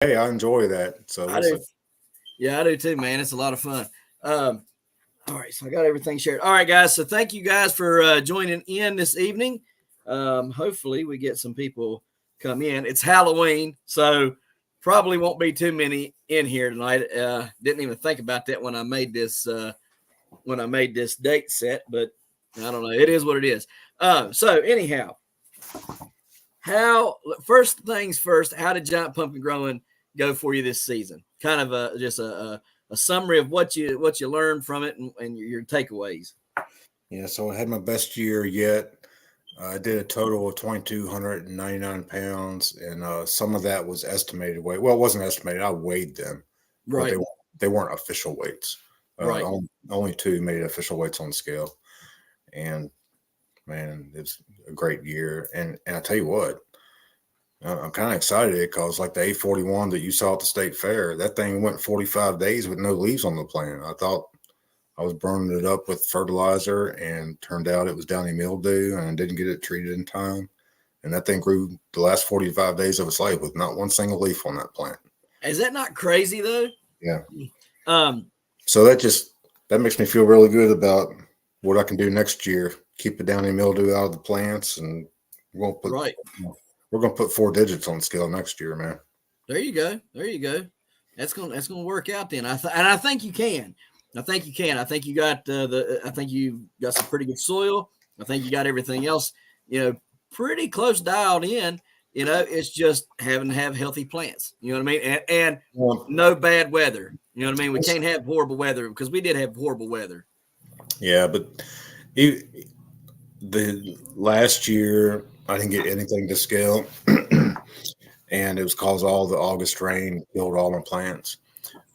Hey, I enjoy that. So I we'll see. do. Yeah, I do too, man. It's a lot of fun. Um, all right, so I got everything shared. All right, guys. So thank you guys for joining in this evening. Hopefully, we get some people come in. It's Halloween, so probably won't be too many in here tonight. Didn't even think about that when I made this date set, but I don't know. It is what it is. So anyhow, how first things first, how did giant pumpkin growing go for you this season? Kind of just a summary of what you learned from it and your takeaways. Yeah, so I had my best year yet. I did a total of 2,299 pounds, and some of that was estimated weight. Well, it wasn't estimated. I weighed them, but Right, they weren't official weights. right. Only two made official weights on the scale, and man, it's a great year. And I tell you what, I'm kind of excited because like the A41 that you saw at the state fair, that thing went 45 days with no leaves on the plant. I thought I was burning it up with fertilizer, and turned out it was downy mildew, and I didn't get it treated in time. And that thing grew the last 45 days of its life with not one single leaf on that plant. Is that not crazy though? Yeah. Um, So that makes me feel really good about what I can do next year. Keep the downy mildew out of the plants, and we're gonna put right. we're gonna put 4 digits on the scale next year, man. There you go. There you go. That's gonna work out then. And I think you can. I think you can. I think you got I think you got some pretty good soil. I think you got everything else, pretty close dialed in. It's just having to have healthy plants. You know what I mean? And Well, no bad weather. You know what I mean? We can't have horrible weather because we did have horrible weather. yeah, but e- the last year I didn't get anything to scale, and it was because all the August rain killed all my plants.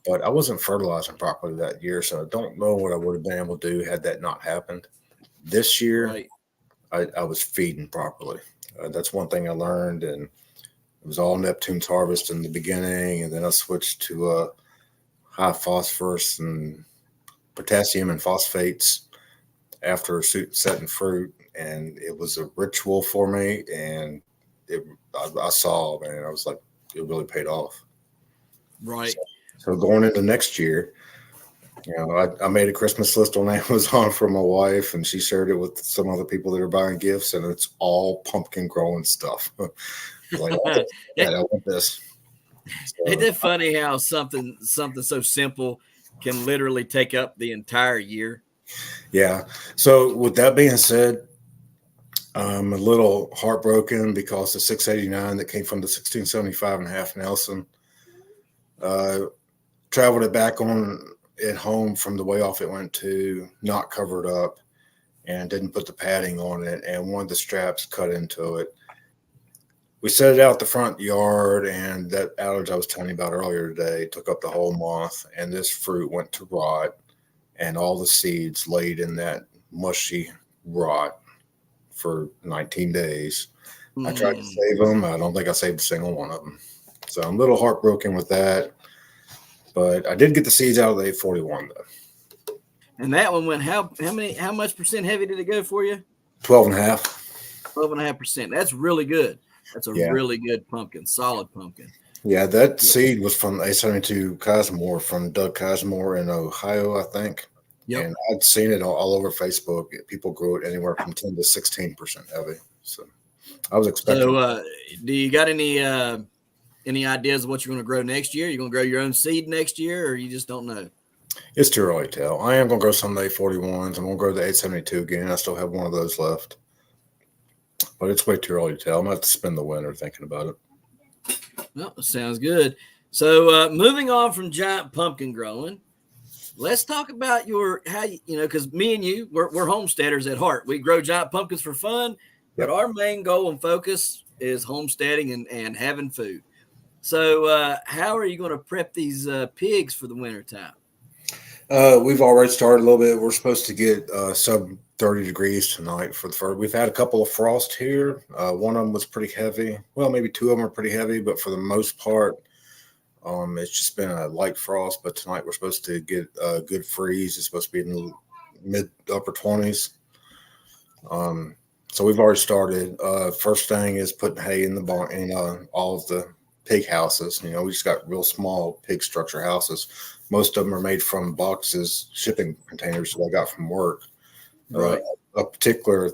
But I wasn't fertilizing properly that year, so I don't know what I would have been able to do had that not happened. This year, Right. I was feeding properly. That's one thing I learned, and it was all Neptune's harvest in the beginning, and then I switched to high phosphorus and potassium and phosphates after setting fruit, and it was a ritual for me, and I saw, man, I was like, it really paid off. Right. So, so going into next year, I made a Christmas list on Amazon for my wife, and she shared it with some other people that are buying gifts, and it's all pumpkin growing stuff. Like, I want this. Ain't So, that funny how something so simple can literally take up the entire year? yeah. So, with that being said, I'm a little heartbroken because the 689 that came from the 1675 and a half Nelson uh, traveled it back on it home from the way off it went to not covered up and didn't put the padding on it, and one of the straps cut into it. We set it out the front yard, and that outage I was telling you about earlier today took up the whole month, and this fruit went to rot, and all the seeds laid in that mushy rot for 19 days. I tried to Hmm. save them. I don't think I saved a single one of them. So I'm a little heartbroken with that, but I did get the seeds out of the 841 though. And that one went how much percent heavy did it go for you? 12 and a half. 12.5%. That's really good. That's a Yeah. really good pumpkin, solid pumpkin. Yeah, that seed was from A72 Cosmore from Doug Cosmore in Ohio, I think. Yep. And I'd seen it all over Facebook. People grew it anywhere from 10 to 16% heavy. So I was expecting. So, do you got any ideas of what you're going to grow next year? You're going to grow your own seed next year, or you just don't know? It's too early to tell. I am going to grow some of the A41s. I'm going to grow the 872 again. I still have one of those left. But it's way too early to tell. I'm going to have to spend the winter thinking about it. Well, sounds good. So, moving on from giant pumpkin growing, let's talk about because me and you, we're homesteaders at heart. We grow giant pumpkins for fun, but Yep. our main goal and focus is homesteading and having food. So, how are you going to prep these pigs for the winter time? We've already started a little bit. We're supposed to get sub 30 degrees tonight for the first. We've had a couple of frost here. One of them was pretty heavy. Well, maybe two of them are pretty heavy, but for the most part, it's just been a light frost. But tonight we're supposed to get a good freeze. It's supposed to be in the mid upper 20s. So we've already started. First thing is putting hay in the barn, in all of the pig houses. You know, we just got real small pig structure houses. Most of them are made from boxes, shipping containers that I got from work. Right. A particular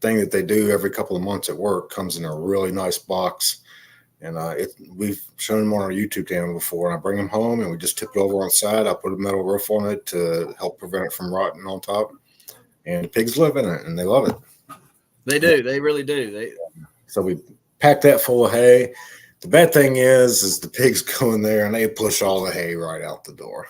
thing that they do every couple of months at work comes in a really nice box. And we've shown them on our YouTube channel before. And I bring them home and we just tip it over on the side. I put a metal roof on it to help prevent it from rotting on top. And the pigs live in it and they love it. They do. They really do. So we pack that full of hay. The bad thing is the pigs go in there and they push all the hay right out the door.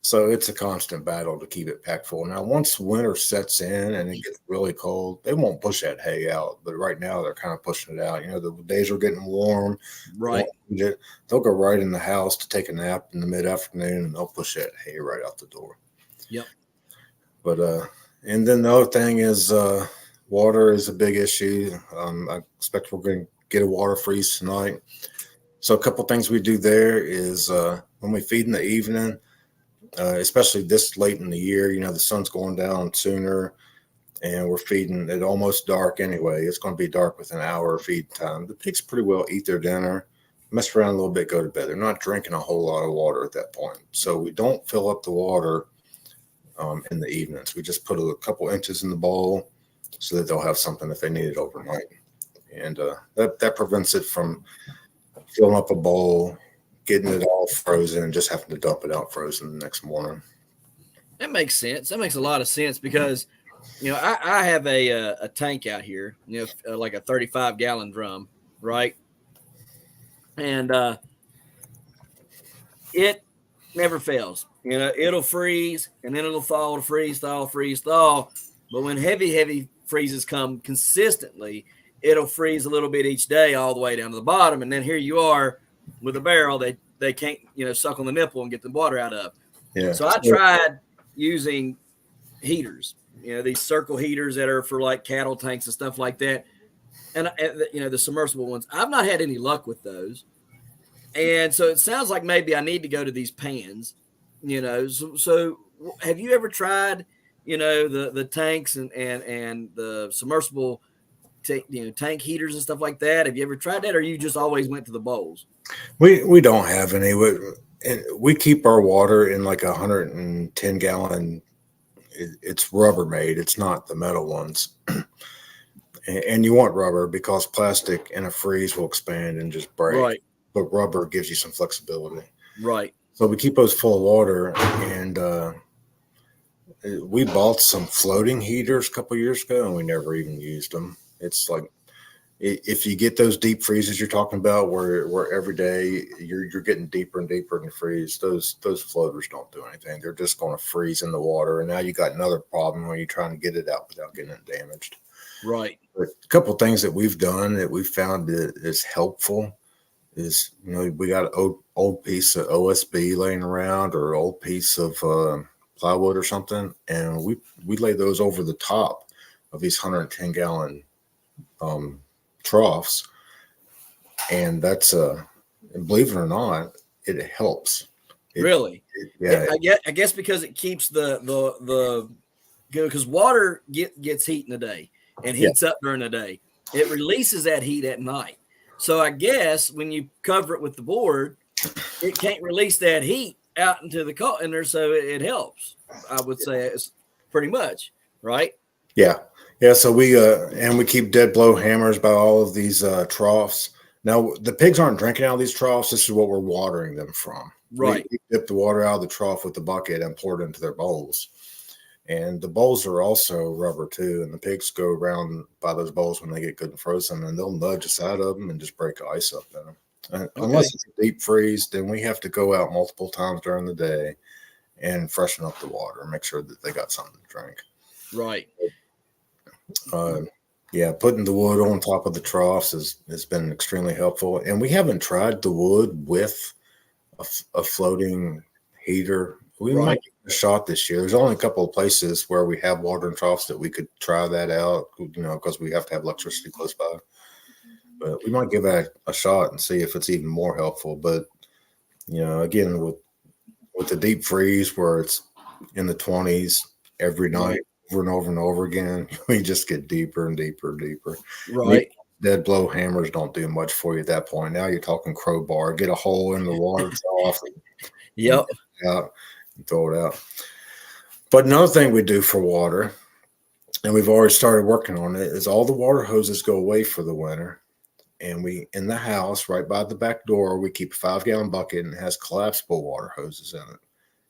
So it's a constant battle to keep it packed full. Now, once winter sets in and it gets really cold, they won't push that hay out. But right now, they're kind of pushing it out. You know, the days are getting warm. Right. They'll go right in the house to take a nap in the mid-afternoon, and they'll push that hay right out the door. Yep. But and then the other thing is water is a big issue. I expect we're going to get a water freeze tonight. So a couple things we do there is when we feed in the evening, especially this late in the year, you know, the sun's going down sooner and we're feeding at almost dark anyway. It's going to be dark within an hour of feed time. The pigs pretty well eat their dinner, mess around a little bit, go to bed. They're not drinking a whole lot of water at that point. So we don't fill up the water in the evenings. We just put a couple inches in the bowl so that they'll have something if they need it overnight. And that prevents it from filling up a bowl, getting it all frozen, and just having to dump it out frozen the next morning. That makes sense. That makes a lot of sense because, you know, I have a tank out here, you know, like a 35-gallon drum, right? And it never fails. You know, it'll freeze and then it'll thaw, it'll freeze, thaw, freeze, thaw. But when heavy freezes come consistently, it'll freeze a little bit each day all the way down to the bottom. And then here you are with a barrel they can't, you know, suck on the nipple and get the water out of. Yeah. So I tried using heaters, you know, these circle heaters that are for like cattle tanks and stuff like that. And you know, the submersible ones, I've not had any luck with those. And so it sounds like maybe I need to go to these pans, you know. So have you ever tried, you know, the tanks and the submersible, tank heaters and stuff like that? Have you ever tried that, or you just always went to the bowls? We don't have any. We keep our water in like 110 gallon. It's Rubbermaid. It's not the metal ones. And you want rubber because plastic in a freeze will expand and just break. Right. But rubber gives you some flexibility. Right. So we keep those full of water, and we bought some floating heaters a couple years ago, and we never even used them. It's like if you get those deep freezes you're talking about, where every day you're getting deeper and deeper in the freeze, those floaters don't do anything. They're just going to freeze in the water, and now you got another problem when you're trying to get it out without getting it damaged. Right. But a couple of things that we've done that we found that is helpful is, you know, we got an old piece of OSB laying around or an old piece of plywood or something, and we lay those over the top of these 110 gallon troughs, and that's believe it or not, it helps. Really? I guess because it keeps the because water gets heat in the day and heats up during the day. It releases that heat at night. So I guess when you cover it with the board, it can't release that heat out into the cold in there, so it helps. I would say it's pretty much right. Yeah. So we keep dead blow hammers by all of these troughs. Now the pigs aren't drinking out of these troughs. This is what we're watering them from. Right. We dip the water out of the trough with the bucket and pour it into their bowls. And the bowls are also rubber too. And the pigs go around by those bowls when they get good and frozen, and they'll nudge us out of them and just break ice up in them. Okay. Unless it's a deep freeze, then we have to go out multiple times during the day and freshen up the water and make sure that they got something to drink. Right. Putting the wood on top of the troughs has been extremely helpful. And we haven't tried the wood with a floating heater. We might give it a shot this year. There's only a couple of places where we have water and troughs that we could try that out, you know, because we have to have electricity close by. But we might give that a shot and see if it's even more helpful. But, you know, again, with the deep freeze where it's in the 20s every night, over and over and over again, we just get deeper and deeper and deeper. Right. dead blow hammers don't do much for you at that point. Now you're talking crowbar, get a hole in the water trough and Yep. get it out and throw it out. But another thing we do for water, and we've already started working on it, is all the water hoses go away for the winter. And we, in the house, right by the back door, we keep a 5-gallon bucket and it has collapsible water hoses in it.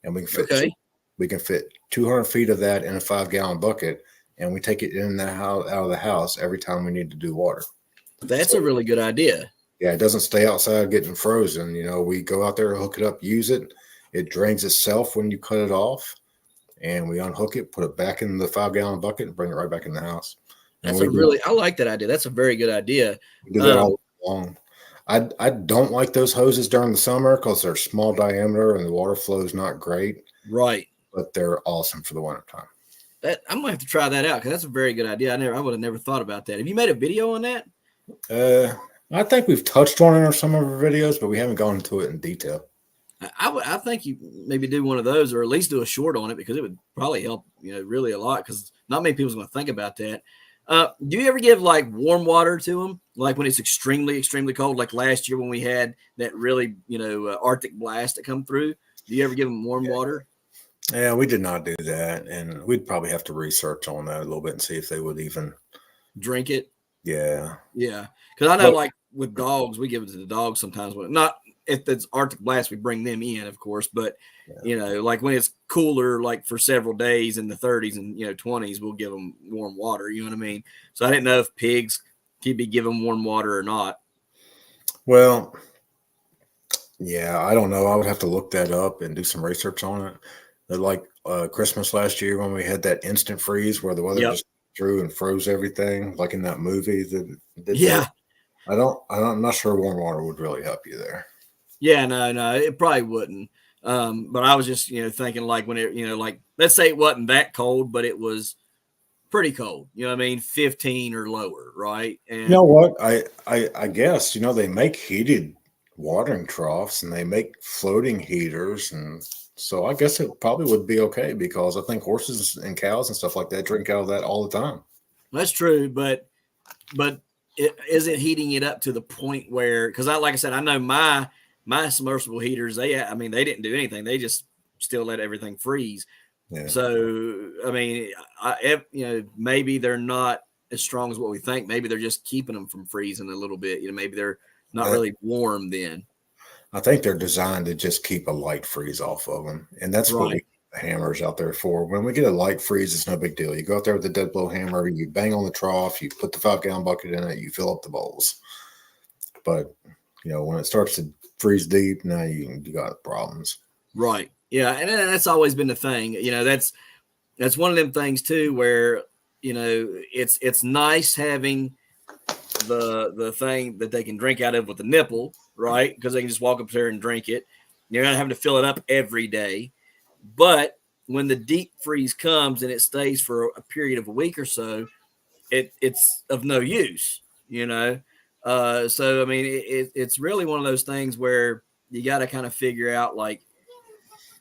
And Okay. we can fit 200 feet of that in a 5-gallon bucket, and we take it in the house, out of the house every time we need to do water. That's So, a really good idea. yeah, it doesn't stay outside getting frozen. We go out there, hook it up, use it. It drains itself when you cut it off, and we unhook it, put it back in the 5-gallon bucket, and bring it right back in the house. And I like that idea. That's a very good idea. we do that all along. I don't like those hoses during the summer because they're small diameter and the water flow is not great. Right. But they're awesome for the wintertime. I'm gonna have to try that out because that's a very good idea. I would have never thought about that. Have you made a video on that? I think we've touched on it in some of our videos, but we haven't gone into it in detail. I think you maybe do one of those, or at least do a short on it, because it would probably help, really a lot, because not many people's going to think about that. Do you ever give like warm water to them, like when it's extremely, extremely cold, like last year when we had that really, Arctic blast that come through? Do you ever give them warm water? Yeah, we did not do that, and we'd probably have to research on that a little bit and see if they would even drink it. Yeah, because I know, like with dogs, we give it to the dogs sometimes. When not if it's Arctic blast, we bring them in, of course. But like when it's cooler, like for several days in the 30s and 20s, we'll give them warm water. You know what I mean? So I didn't know if pigs could be given warm water or not. Well, yeah, I don't know. I would have to look that up and do some research on it. But like Christmas last year when we had that instant freeze where the weather just threw and froze everything, like in that movie that did that. I'm not sure warm water would really help you there. Yeah, no, it probably wouldn't. But I was just, thinking like when it, like let's say it wasn't that cold, but it was pretty cold. You know what I mean? 15 or lower, right? And you know what? I guess, they make heated watering troughs and they make floating heaters, and so I guess it probably would be okay because I think horses and cows and stuff like that drink out of that all the time. That's true, but is it heating it up to the point where, because like I said, I know my submersible heaters, they didn't do anything. They just still let everything freeze. Yeah. So, I mean, maybe they're not as strong as what we think. Maybe they're just keeping them from freezing a little bit. Maybe they're not really warm then. I think they're designed to just keep a light freeze off of them. And that's what we the hammers out there for. When we get a light freeze, it's no big deal. You go out there with the dead blow hammer, you bang on the trough, you put the 5-gallon bucket in it, you fill up the bowls. But, when it starts to freeze deep, now you got problems. Right. Yeah. And that's always been the thing. That's one of them things too, where, it's nice having the thing that they can drink out of with the nipple, right? Because they can just walk up there and drink it. You're not having to fill it up every day. But when the deep freeze comes and it stays for a period of a week or so, it's of no use, So, I mean, it's really one of those things where you got to kind of figure out like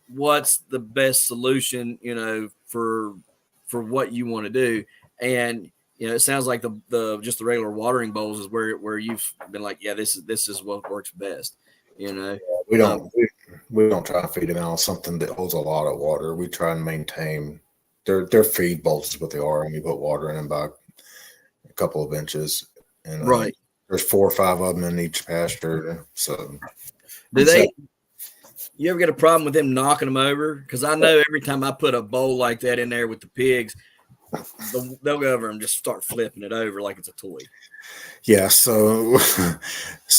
what's the best solution, for what you want to do. And, it sounds like the just the regular watering bowls is where you've been like, yeah, this is what works best. We don't try to feed them out something that holds a lot of water. We try and maintain their feed bowls is what they are, and we put water in them by a couple of inches. And there's 4 or 5 of them in each pasture. So you ever get a problem with them knocking them over? Because I know every time I put a bowl like that in there with the pigs, they'll go over and just start flipping it over like it's a toy. Yeah, so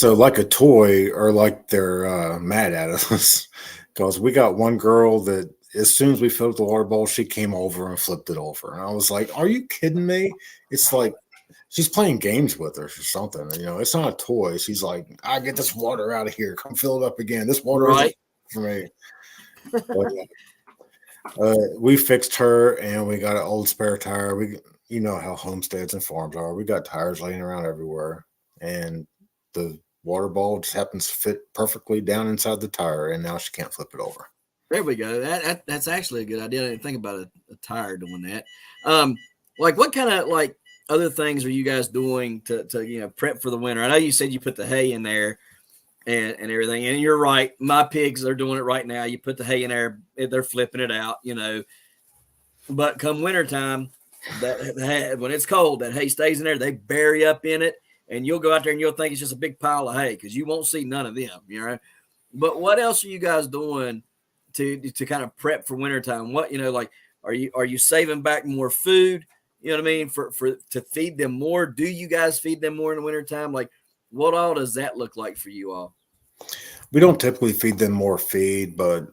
like a toy, or like they're mad at us, because we got one girl that as soon as we filled the water bowl, she came over and flipped it over, and I was like, "Are you kidding me?" It's like she's playing games with us or something. It's not a toy. She's like, "I get this water out of here. Come fill it up again. This water isn't for me." We fixed her, and we got an old spare tire. You know how homesteads and farms are. We got tires laying around everywhere, and the water bowl just happens to fit perfectly down inside the tire, and now she can't flip it over. There we go. That's actually a good idea. I didn't think about a tire doing that. Like what kind of other things are you guys doing to prep for the winter? I know you said you put the hay in there and everything, and you're right. My pigs are doing it right now. You put the hay in there, they're flipping it out, But come wintertime, when it's cold, that hay stays in there. They bury up in it, and you'll go out there and you'll think it's just a big pile of hay because you won't see none of them. But what else are you guys doing to kind of prep for wintertime? What like are you saving back more food? You know what I mean for to feed them more? Do you guys feed them more in the wintertime? Like, what all does that look like for you all? We don't typically feed them more feed, but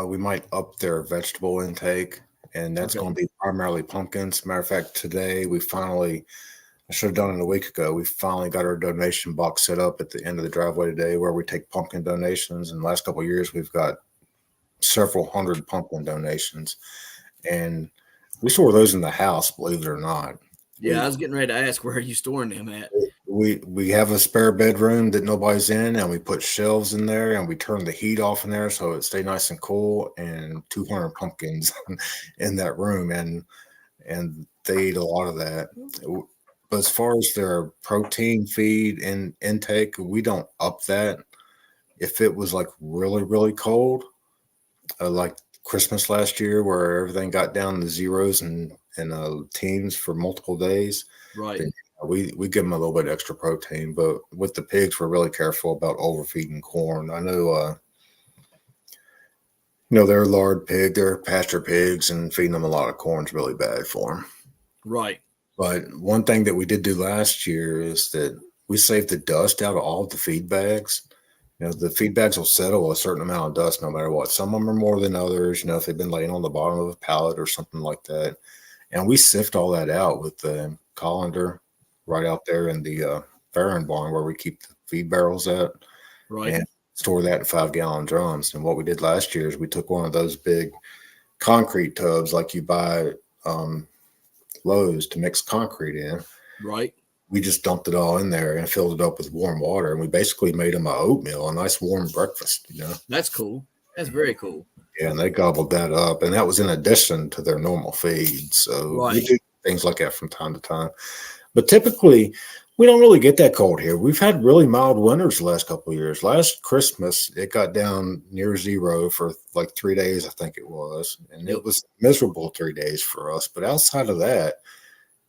we might up their vegetable intake, and that's Okay. going to be primarily pumpkins. Matter of fact, today I should have done it a week ago. We finally got our donation box set up at the end of the driveway today where we take pumpkin donations. In the last couple of years, we've got several hundred pumpkin donations, and we store those in the house, believe it or not. Yeah, I was getting ready to ask, where are you storing them at? We have a spare bedroom that nobody's in, and we put shelves in there, and we turn the heat off in there so it stay nice and cool, and 200 pumpkins in that room, and they eat a lot of that. But as far as their protein feed and intake, we don't up that. If it was like really, really cold, like Christmas last year, where everything got down to zeros and teens for multiple days, Right. then we give them a little bit extra protein. But with the pigs, we're really careful about overfeeding corn. I know, they're a lard pig, they're pasture pigs, and feeding them a lot of corn is really bad for them. Right. But one thing that we did do last year is that we saved the dust out of all of the feed bags. The feed bags will settle a certain amount of dust no matter what. Some of them are more than others, if they've been laying on the bottom of a pallet or something like that. And we sift all that out with the colander right out there in the farrowing barn where we keep the feed barrels at. Right. And store that in 5-gallon drums. And what we did last year is we took one of those big concrete tubs like you buy Lowe's to mix concrete in. Right. We just dumped it all in there and filled it up with warm water, and we basically made them a oatmeal, a nice warm breakfast. That's cool. That's very cool. Yeah, and they gobbled that up, and that was in addition to their normal feed. So Right. we do things like that from time to time, but typically we don't really get that cold here. We've had really mild winters the last couple of years. Last Christmas, it got down near zero for like 3 days, I think it was, and it was miserable 3 days for us. But outside of that,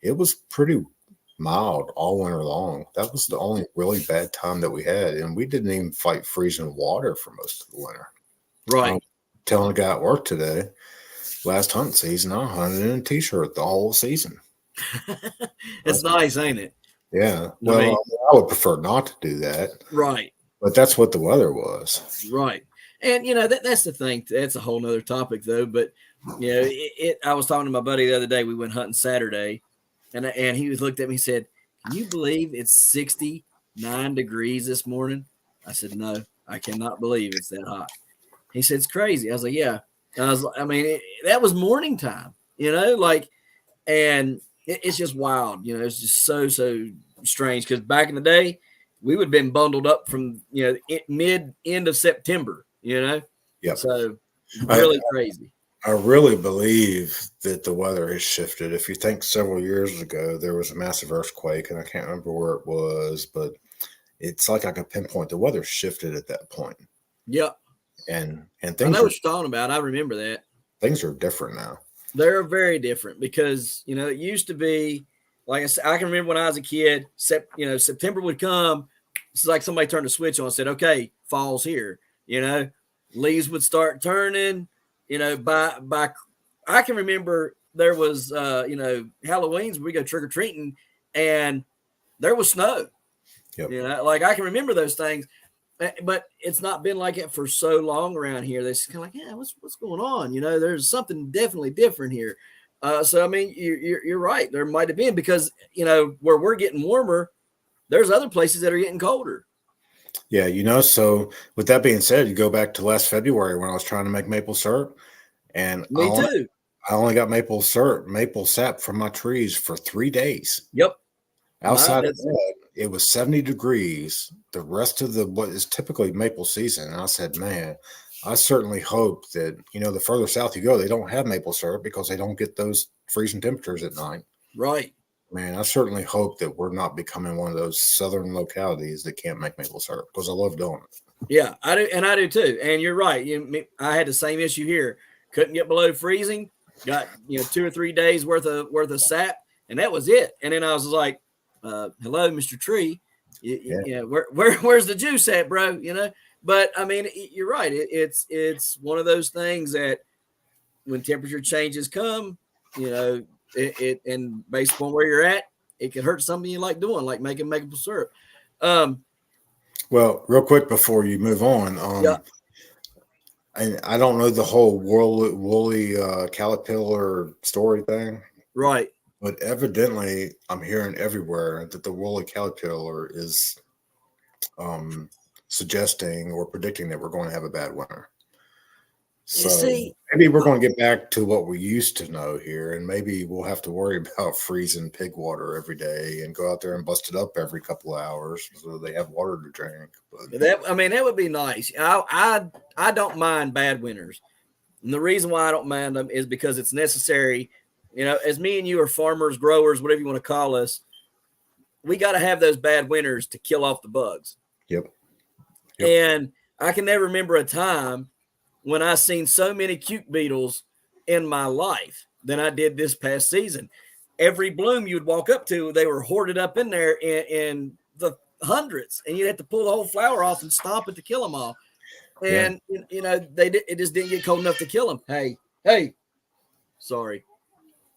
it was pretty mild all winter long. That was the only really bad time that we had, and we didn't even fight freezing water for most of the winter. Right. Telling a guy at work today, last hunting season, I hunted in a t-shirt the whole season. It's nice, ain't it? Yeah. Well, I would prefer not to do that. Right. But that's what the weather was. Right. And that's the thing. That's a whole nother topic though. But I was talking to my buddy the other day. We went hunting Saturday, and he looked at me and said, "Can you believe it's 69 degrees this morning?" I said, "No, I cannot believe it's that hot." He said, "It's crazy." I was like, "Yeah." That was morning time, and it's just wild. It's just so strange because back in the day, we would have been bundled up from end of September. Yep. So really crazy. I really believe that the weather has shifted. If you think several years ago, there was a massive earthquake, and I can't remember where it was, but it's like I can pinpoint the weather shifted at that point. Yep. And I things know what you're talking about. I remember that. Things are different now. They're very different because, it used to be, like I said, I can remember when I was a kid, September would come. It's like somebody turned a switch on and said, okay, fall's here. Leaves would start turning, by I can remember there was, Halloween's, we go trick-or-treating and there was snow. Yep. I can remember those things. But it's not been like it for so long around here. They're just kind of like, yeah, what's going on? There's something definitely different here. So I mean, you're right. There might have been because where we're getting warmer, there's other places that are getting colder. Yeah, so with that being said, you go back to last February when I was trying to make maple syrup, and Me too. I only got maple sap from my trees for 3 days. Yep. Outside of that, it was 70 degrees the rest of what is typically maple season. And I said, man, I certainly hope that, the further south you go, they don't have maple syrup because they don't get those freezing temperatures at night. Right. Man, I certainly hope that we're not becoming one of those southern localities that can't make maple syrup because I love doing it. Yeah, I do, and I do too. And you're right. I had the same issue here. Couldn't get below freezing. Got 2 or 3 days worth of sap, and that was it. And then I was like, "Hello, Mister Tree. Yeah. Where's the juice at, bro? But I mean, you're right. It's one of those things that when temperature changes come, and based upon where you're at, it can hurt something you like doing, like making maple syrup. Um, Well, real quick before you move on, yeah, and I don't know the whole woolly caterpillar story thing, right. but evidently I'm hearing everywhere that the woolly caterpillar is suggesting or predicting that we're going to have a bad winter. You So see, maybe we're going to get back to what we used to know here, and maybe we'll have to worry about freezing pig water every day and go out there and bust it up every couple of hours so they have water to drink. But that would be nice. I don't mind bad winters, and the reason why I don't mind them is because it's necessary. As me and you are farmers, growers, whatever you want to call us, we got to have those bad winters to kill off the bugs. yep. And I can never remember a time when I seen so many cuke beetles in my life than I did this past season. Every bloom you'd walk up to, they were hoarded up in there in the hundreds, and you'd have to pull the whole flower off and stomp it to kill them all. And it just didn't get cold enough to kill them. Hey, sorry,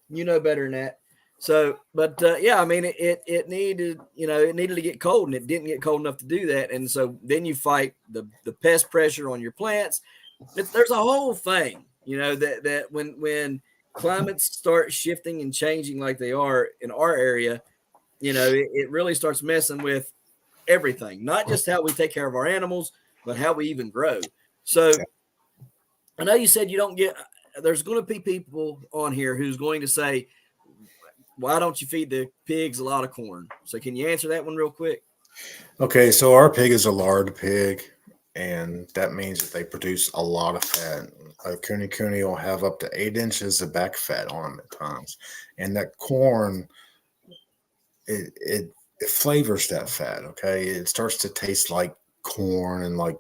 better than that. So, but I mean, it needed to get cold, and it didn't get cold enough to do that. And so then you fight the pest pressure on your plants. There's a whole thing, that when climates start shifting and changing like they are in our area, it really starts messing with everything, not just how we take care of our animals, but how we even grow. So I know you said you don't get, there's going to be people on here who's going to say, why don't you feed the pigs a lot of corn? So can you answer that one real quick? Okay, so our pig is a lard pig, and that means that they produce a lot of fat. A cooney will have up to 8 inches of back fat on them at times, and that corn, it flavors that fat. Okay, it starts to taste like corn and like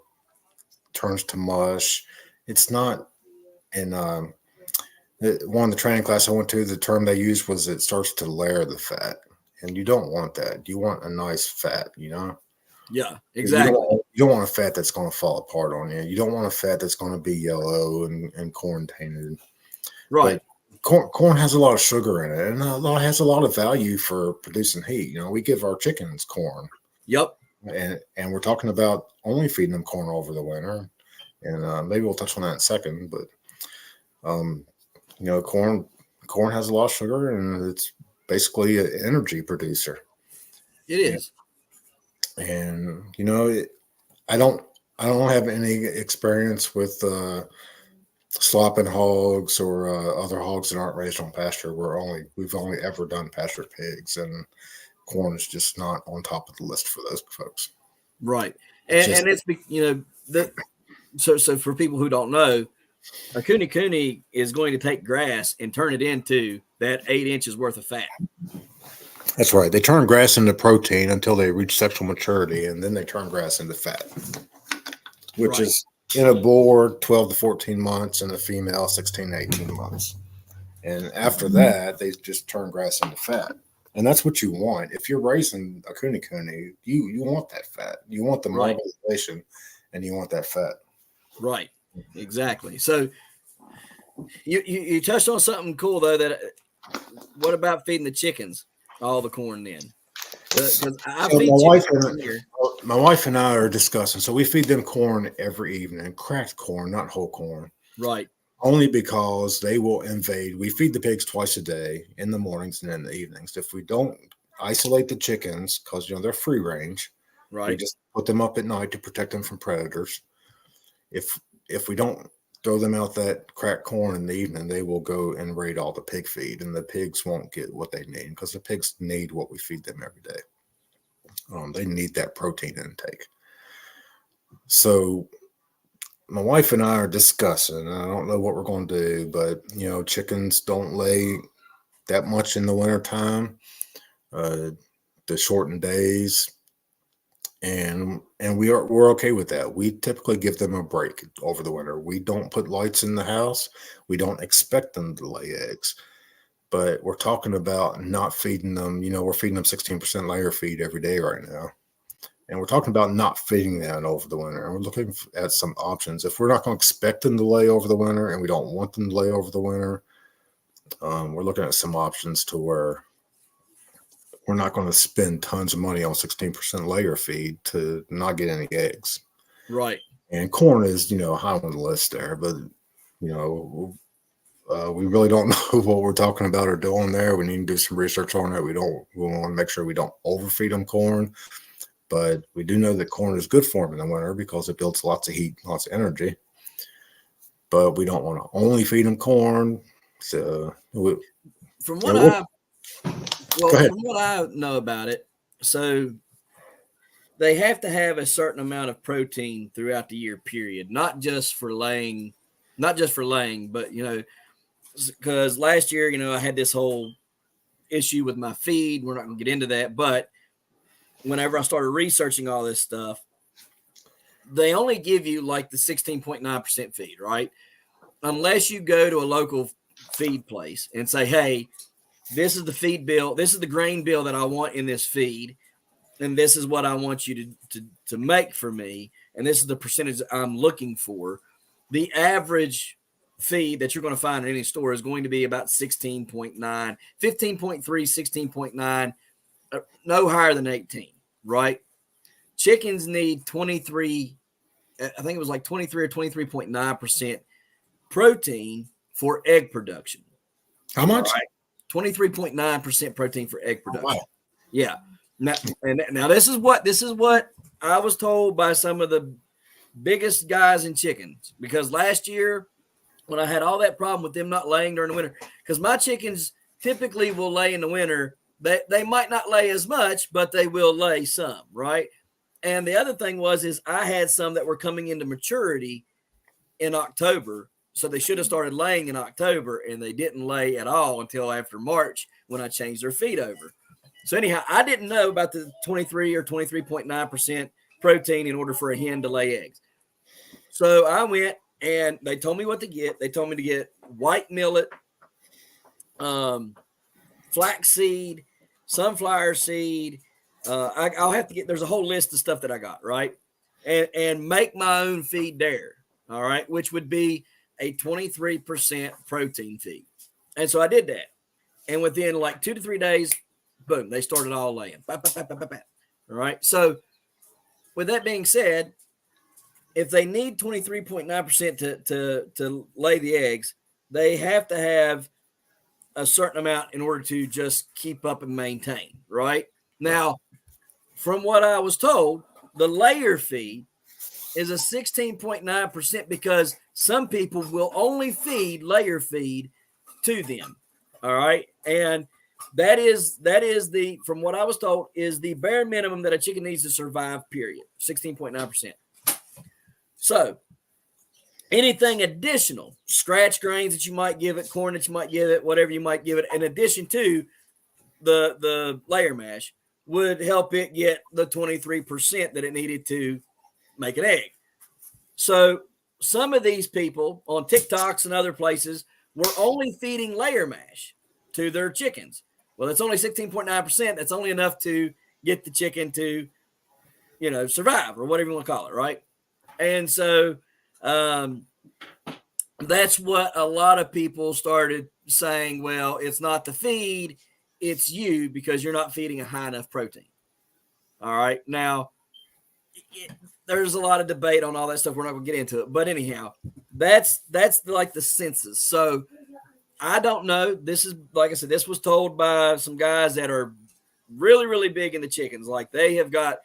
turns to mush. It's not in one of the training class I went to. The term they used was it starts to layer the fat, and you don't want that. You want a nice fat, Yeah, exactly. You don't want a fat that's going to fall apart on you. You don't want a fat that's going to be yellow and corn tainted. Right. But corn has a lot of sugar in it, and has a lot of value for producing heat. We give our chickens corn. Yep. And we're talking about only feeding them corn over the winter, and maybe we'll touch on that in a second. But corn has a lot of sugar, and it's basically an energy producer. It is. And I don't have any experience with slopping hogs or other hogs that aren't raised on pasture. We've only ever done pasture pigs, and corn is just not on top of the list for those folks. Right. And it's so for people who don't know, a cooney is going to take grass and turn it into that 8 inches worth of fat. That's right. They turn grass into protein until they reach sexual maturity, and then they turn grass into fat, which is in a boar 12 to 14 months and a female 16 to 18 months. And after that, they just turn grass into fat. And that's what you want. If you're raising a cooney, you want that fat. You want the mobilization, and you want that fat. Right. Exactly. So you touched on something cool though. What about feeding the chickens all the corn then? Because my wife and I are discussing. So we feed them corn every evening, cracked corn, not whole corn. Right. Only because they will invade. We feed the pigs twice a day, in the mornings and in the evenings. If we don't isolate the chickens, because they're free range, right, we just put them up at night to protect them from predators. If we don't throw them out that cracked corn in the evening, they will go and raid all the pig feed, and the pigs won't get what they need, because the pigs need what we feed them every day. They need that protein intake. So my wife and I are discussing. I don't know what we're going to do, but chickens don't lay that much in the wintertime. uh, the shortened days, and we're okay with that. We typically give them a break over the winter. We don't put lights in the house. We don't expect them to lay eggs, but we're talking about not feeding them. We're feeding them 16% layer feed every day right now. And we're talking about not feeding that over the winter. And we're looking at some options. If we're not going to expect them to lay over the winter and we don't want them to lay over the winter, we're looking at some options to where we're not going to spend tons of money on 16% layer feed to not get any eggs. Right. And corn is, high on the list there. But, we really don't know what we're talking about or doing there. We need to do some research on it. We want to make sure we don't overfeed them corn. But we do know that corn is good for them in the winter because it builds lots of heat, lots of energy. But we don't want to only feed them corn. So from what I know about it, so they have to have a certain amount of protein throughout the year period, not just for laying, but because last year, I had this whole issue with my feed. We're not going to get into that, but whenever I started researching all this stuff, they only give you like the 16.9% feed, right? Unless you go to a local feed place and say, hey, this is the feed bill. This is the grain bill that I want in this feed. And this is what I want you to make for me. And this is the percentage I'm looking for. The average feed that you're going to find in any store is going to be about 16.9, 15.3, 16.9, no higher than 18, right? Chickens need 23, I think it was like 23 or 23.9% protein for egg production. How much? Right? 23.9% protein for egg production. Oh, wow. Yeah. Now this is what I was told by some of the biggest guys in chickens, because last year when I had all that problem with them not laying during the winter, because my chickens typically will lay in the winter. They might not lay as much, but they will lay some, right? And the other thing is I had some that were coming into maturity in October. So they should have started laying in October, and they didn't lay at all until after March when I changed their feed over. So anyhow, I didn't know about the 23 or 23.9% protein in order for a hen to lay eggs. So I went and they told me what to get. They told me to get white millet, flaxseed, sunflower seed. I'll have to get, there's a whole list of stuff that I got, right? And make my own feed there, all right, which would be a 23% protein feed. And so I did that. And within like 2 to 3 days, boom, they started all laying. All right. So with that being said, if they need 23.9% to lay the eggs, they have to have a certain amount in order to just keep up and maintain, right? Now, from what I was told, the layer feed is a 16.9% because some people will only feed layer feed to them. All right. And that is the, from what I was told, is the bare minimum that a chicken needs to survive, period. 16.9%. So anything additional, scratch grains that you might give it, corn that you might give it, whatever you might give it, in addition to the layer mash, would help it get the 23% that it needed to make an egg. So some of these people on TikToks and other places were only feeding layer mash to their chickens. Well, it's only 16.9%. That's only enough to get the chicken to, survive, or whatever you want to call it, right? And so that's what a lot of people started saying, well, it's not the feed, it's you, because you're not feeding a high enough protein. All right. Now, there's a lot of debate on all that stuff. We're not going to get into it. But anyhow, that's like the census. So I don't know. This is, like I said, this was told by some guys that are really, really big in the chickens. Like they have got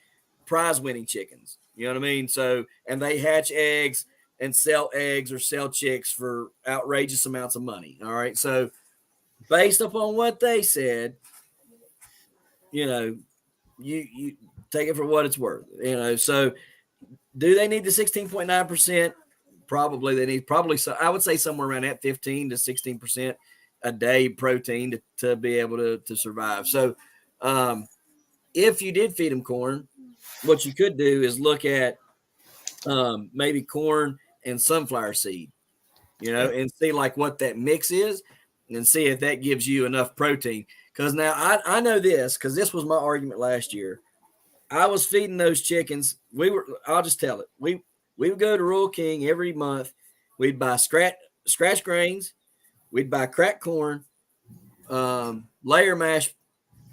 prize winning chickens. You know what I mean? So, and they hatch eggs and sell eggs or sell chicks for outrageous amounts of money. All right. So based upon what they said, you take it for what it's worth, so do they need the 16.9%? Probably they need so I would say somewhere around that 15 to 16% a day protein to be able to survive. So If you did feed them corn, what you could do is look at maybe corn and sunflower seed, Yeah. and see like what that mix is and see if that gives you enough protein. Because now I know this because this was my argument last year. I was feeding those chickens. I'll just tell it. We would go to Rural King every month. We'd buy scratch grains. We'd buy cracked corn, layer mash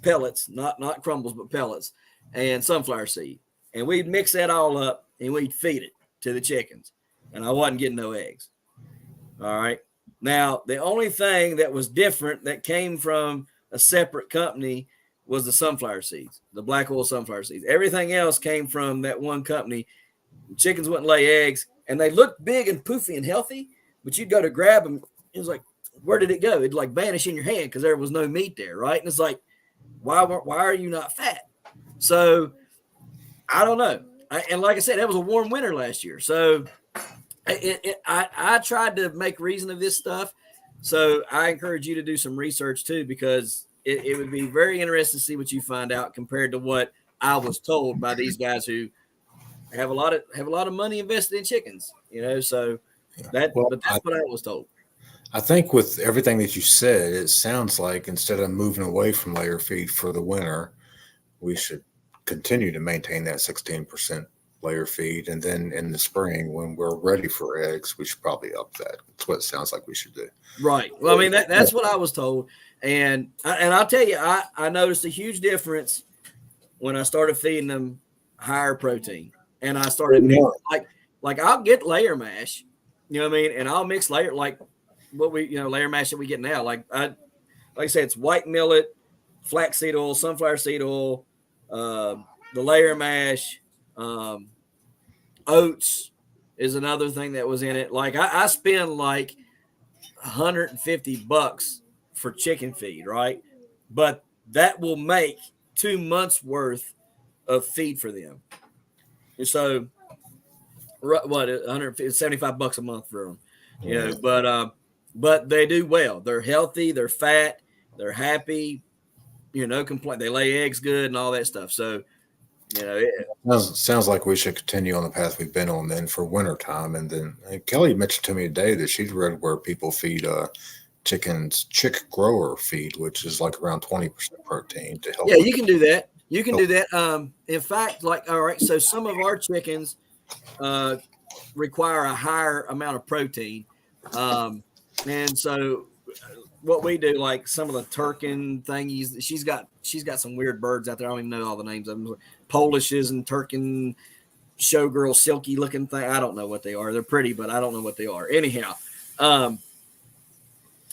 pellets, not crumbles, but pellets, and sunflower seed. And we'd mix that all up and we'd feed it to the chickens. And I wasn't getting no eggs. All right. Now, the only thing that was different that came from a separate company was the sunflower seeds, the black oil sunflower seeds. Everything else came from that one company. Chickens wouldn't lay eggs, and they looked big and poofy and healthy, but you'd go to grab them. It was like, where did it go? It'd like vanish in your hand because there was no meat there, right? And it's like, why are you not fat? So I don't know. And like I said, it was a warm winter last year. So I tried to make reason of this stuff. So I encourage you to do some research too, because it would be very interesting to see what you find out compared to what I was told by these guys who have a lot of money invested in chickens, so but that's what I was told. I think with everything that you said, it sounds like instead of moving away from layer feed for the winter, we should continue to maintain that 16% layer feed. And then in the spring, when we're ready for eggs, we should probably up that. That's what it sounds like we should do. Right. Well, I mean, that's what I was told. And I'll tell you, I noticed a huge difference when I started feeding them higher protein. And I started like I'll get layer mash, you know what I mean? And I'll mix layer like what layer mash that we get now. Like I said, it's white millet, flaxseed oil, sunflower seed oil, the layer mash, oats is another thing that was in it. Like I spend like $150 for chicken feed, right? But that will make 2 months worth of feed for them. So what, $175 a month for them, but they do well. They're healthy, they're fat, they're happy, no complaint. They lay eggs good and all that stuff. So, it sounds like we should continue on the path we've been on then for winter time. And then Kelly mentioned to me today that she'd read where people feed chickens chick grower feed, which is like around 20% protein to help. Yeah, you can do that. You can do that. In fact, all right, so some of our chickens require a higher amount of protein. And so what we do, like some of the Turkin thingies, she's got some weird birds out there. I don't even know all the names of them. Polishes and Turkin showgirl, silky looking thing. I don't know what they are. They're pretty, but I don't know what they are. Anyhow,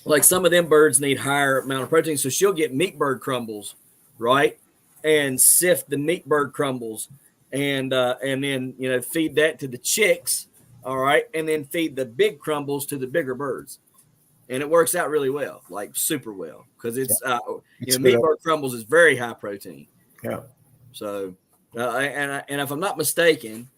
like some of them birds need higher amount of protein. So she'll get meat bird crumbles, right? And sift the meat bird crumbles and then, feed that to the chicks. All right. And then feed the big crumbles to the bigger birds. And it works out really well, like super well. Cause it's meat bird crumbles is very high protein. Yeah. So, and if I'm not mistaken,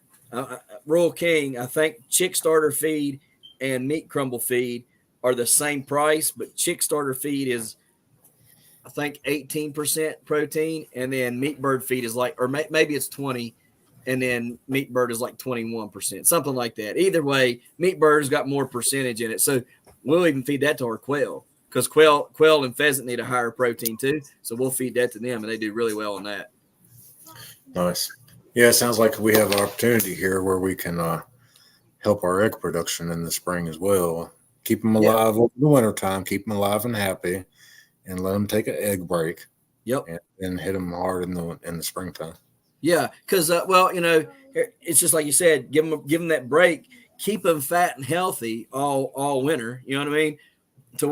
Rural King, I think chick starter feed and meat crumble feed are the same price, but chick starter feed is, I think 18% protein, and then meat bird feed is like, or maybe it's 20, and then meat bird is like 21%, something like that. Either way, meat bird's got more percentage in it. So we'll even feed that to our quail because quail and pheasant need a higher protein too. So we'll feed that to them, and they do really well on that. Nice. Yeah, it sounds like we have an opportunity here where we can help our egg production in the spring as well. Keep them alive in the wintertime, keep them alive and happy, and let them take an egg break. Yep. And hit them hard in the springtime. Yeah, because it's just like you said, give them that break, keep them fat and healthy all winter. You know what I mean? To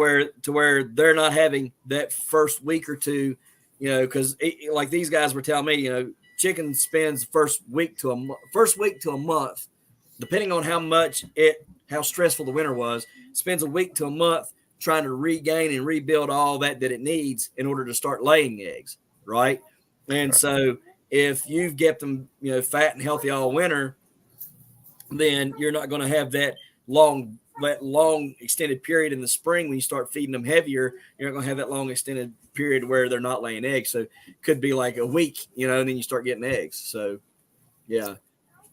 where they're not having that first week or two, because like these guys were telling me, chicken spends first week to a month, depending on how stressful the winter was, spends a week to a month trying to regain and rebuild all that it needs in order to start laying eggs, right? And so if you've kept them, fat and healthy all winter, then you're not going to have that long that long extended period in the spring when you start feeding them heavier. You're not going to have that long extended period where they're not laying eggs. So it could be like a week, and then you start getting eggs. So yeah,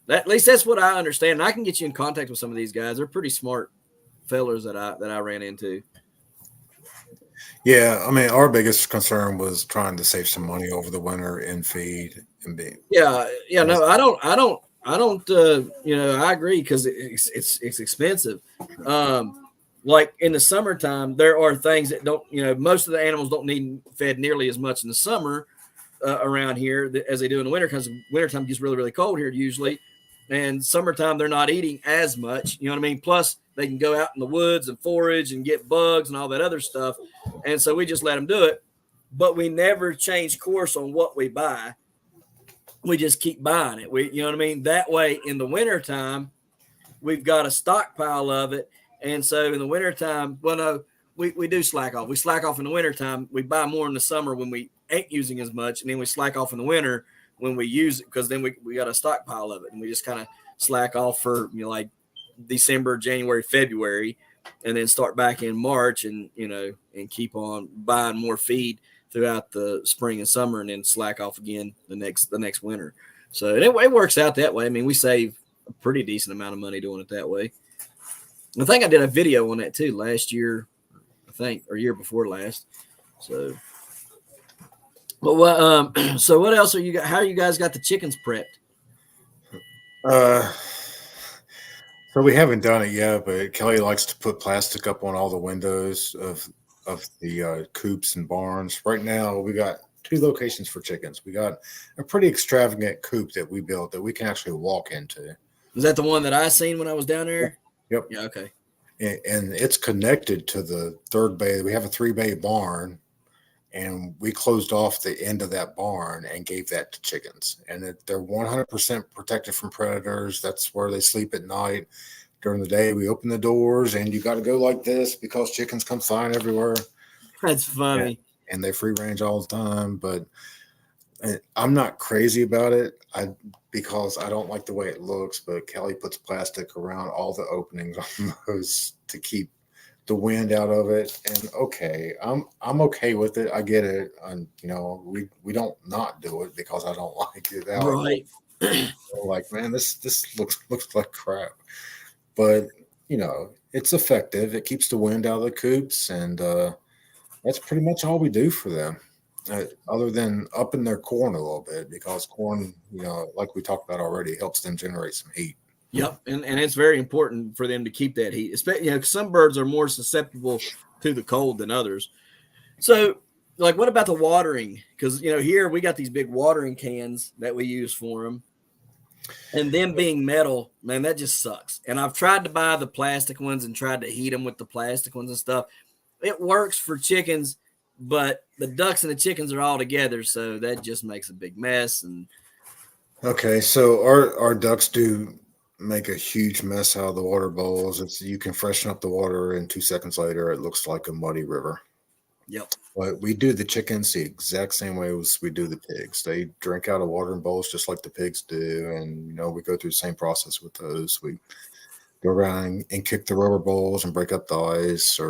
at least that's what I understand. And I can get you in contact with some of these guys. They're pretty smart fellers that I ran into. Yeah, I mean, our biggest concern was trying to save some money over the winter in feed and be. Yeah. No, I don't. I agree because it's expensive. Like in the summertime, there are things that don't. Most of the animals don't need fed nearly as much in the summer around here as they do in the winter, because wintertime gets really, really cold here usually. And summertime, they're not eating as much. You know what I mean? Plus, they can go out in the woods and forage and get bugs and all that other stuff. And so we just let them do it. But we never change course on what we buy. We just keep buying it. You know what I mean? That way, in the wintertime, we've got a stockpile of it. And so in the wintertime, well, no, we do slack off. We slack off in the wintertime. We buy more in the summer when we ain't using as much. And then we slack off in the winter when we use it, because then we got a stockpile of it. And we just kind of slack off for, like December, January, February, and then start back in March and keep on buying more feed throughout the spring and summer, and then slack off again the next winter. So it works out that way. I mean, we save a pretty decent amount of money doing it that way. I think I did a video on that too last year, or year before last. So, but so what else are you got? How you guys got the chickens prepped? So we haven't done it yet, but Kelly likes to put plastic up on all the windows of the coops and barns. Right now, we got 2 locations for chickens. We got a pretty extravagant coop that we built that we can actually walk into. Is that the one that I seen when I was down there? Yep. Yeah. Okay. And it's connected to the 3rd bay. We have a 3-bay barn, and we closed off the end of that barn and gave that to chickens. And they're 100% protected from predators. That's where they sleep at night. During the day, we open the doors, and you got to go like this because chickens come flying everywhere. That's funny. And they free range all the time. But I'm not crazy about it because I don't like the way it looks. But Kelly puts plastic around all the openings on those to keep the wind out of it. And okay, I'm okay with it. I get it. And we don't not do it because I don't like it. Right. Like, man, this looks like crap. But it's effective. It keeps the wind out of the coops, and that's pretty much all we do for them. Other than up in their corn a little bit, because corn, like we talked about already, helps them generate some heat. Yep, and it's very important for them to keep that heat. Especially, some birds are more susceptible to the cold than others. So, like, what about the watering? Because here we got these big watering cans that we use for them, and them being metal, man, that just sucks. And I've tried to buy the plastic ones and tried to heat them with the plastic ones and stuff. It works for chickens, but the ducks and the chickens are all together, so that just makes a big mess. And okay, so our ducks do make a huge mess out of the water bowls. You can freshen up the water, and 2 seconds later it looks like a muddy river. Yep. But we do the chickens the exact same way as we do the pigs. They drink out of watering bowls just like the pigs do, and we go through the same process with those. We go around and kick the rubber bowls and break up the ice,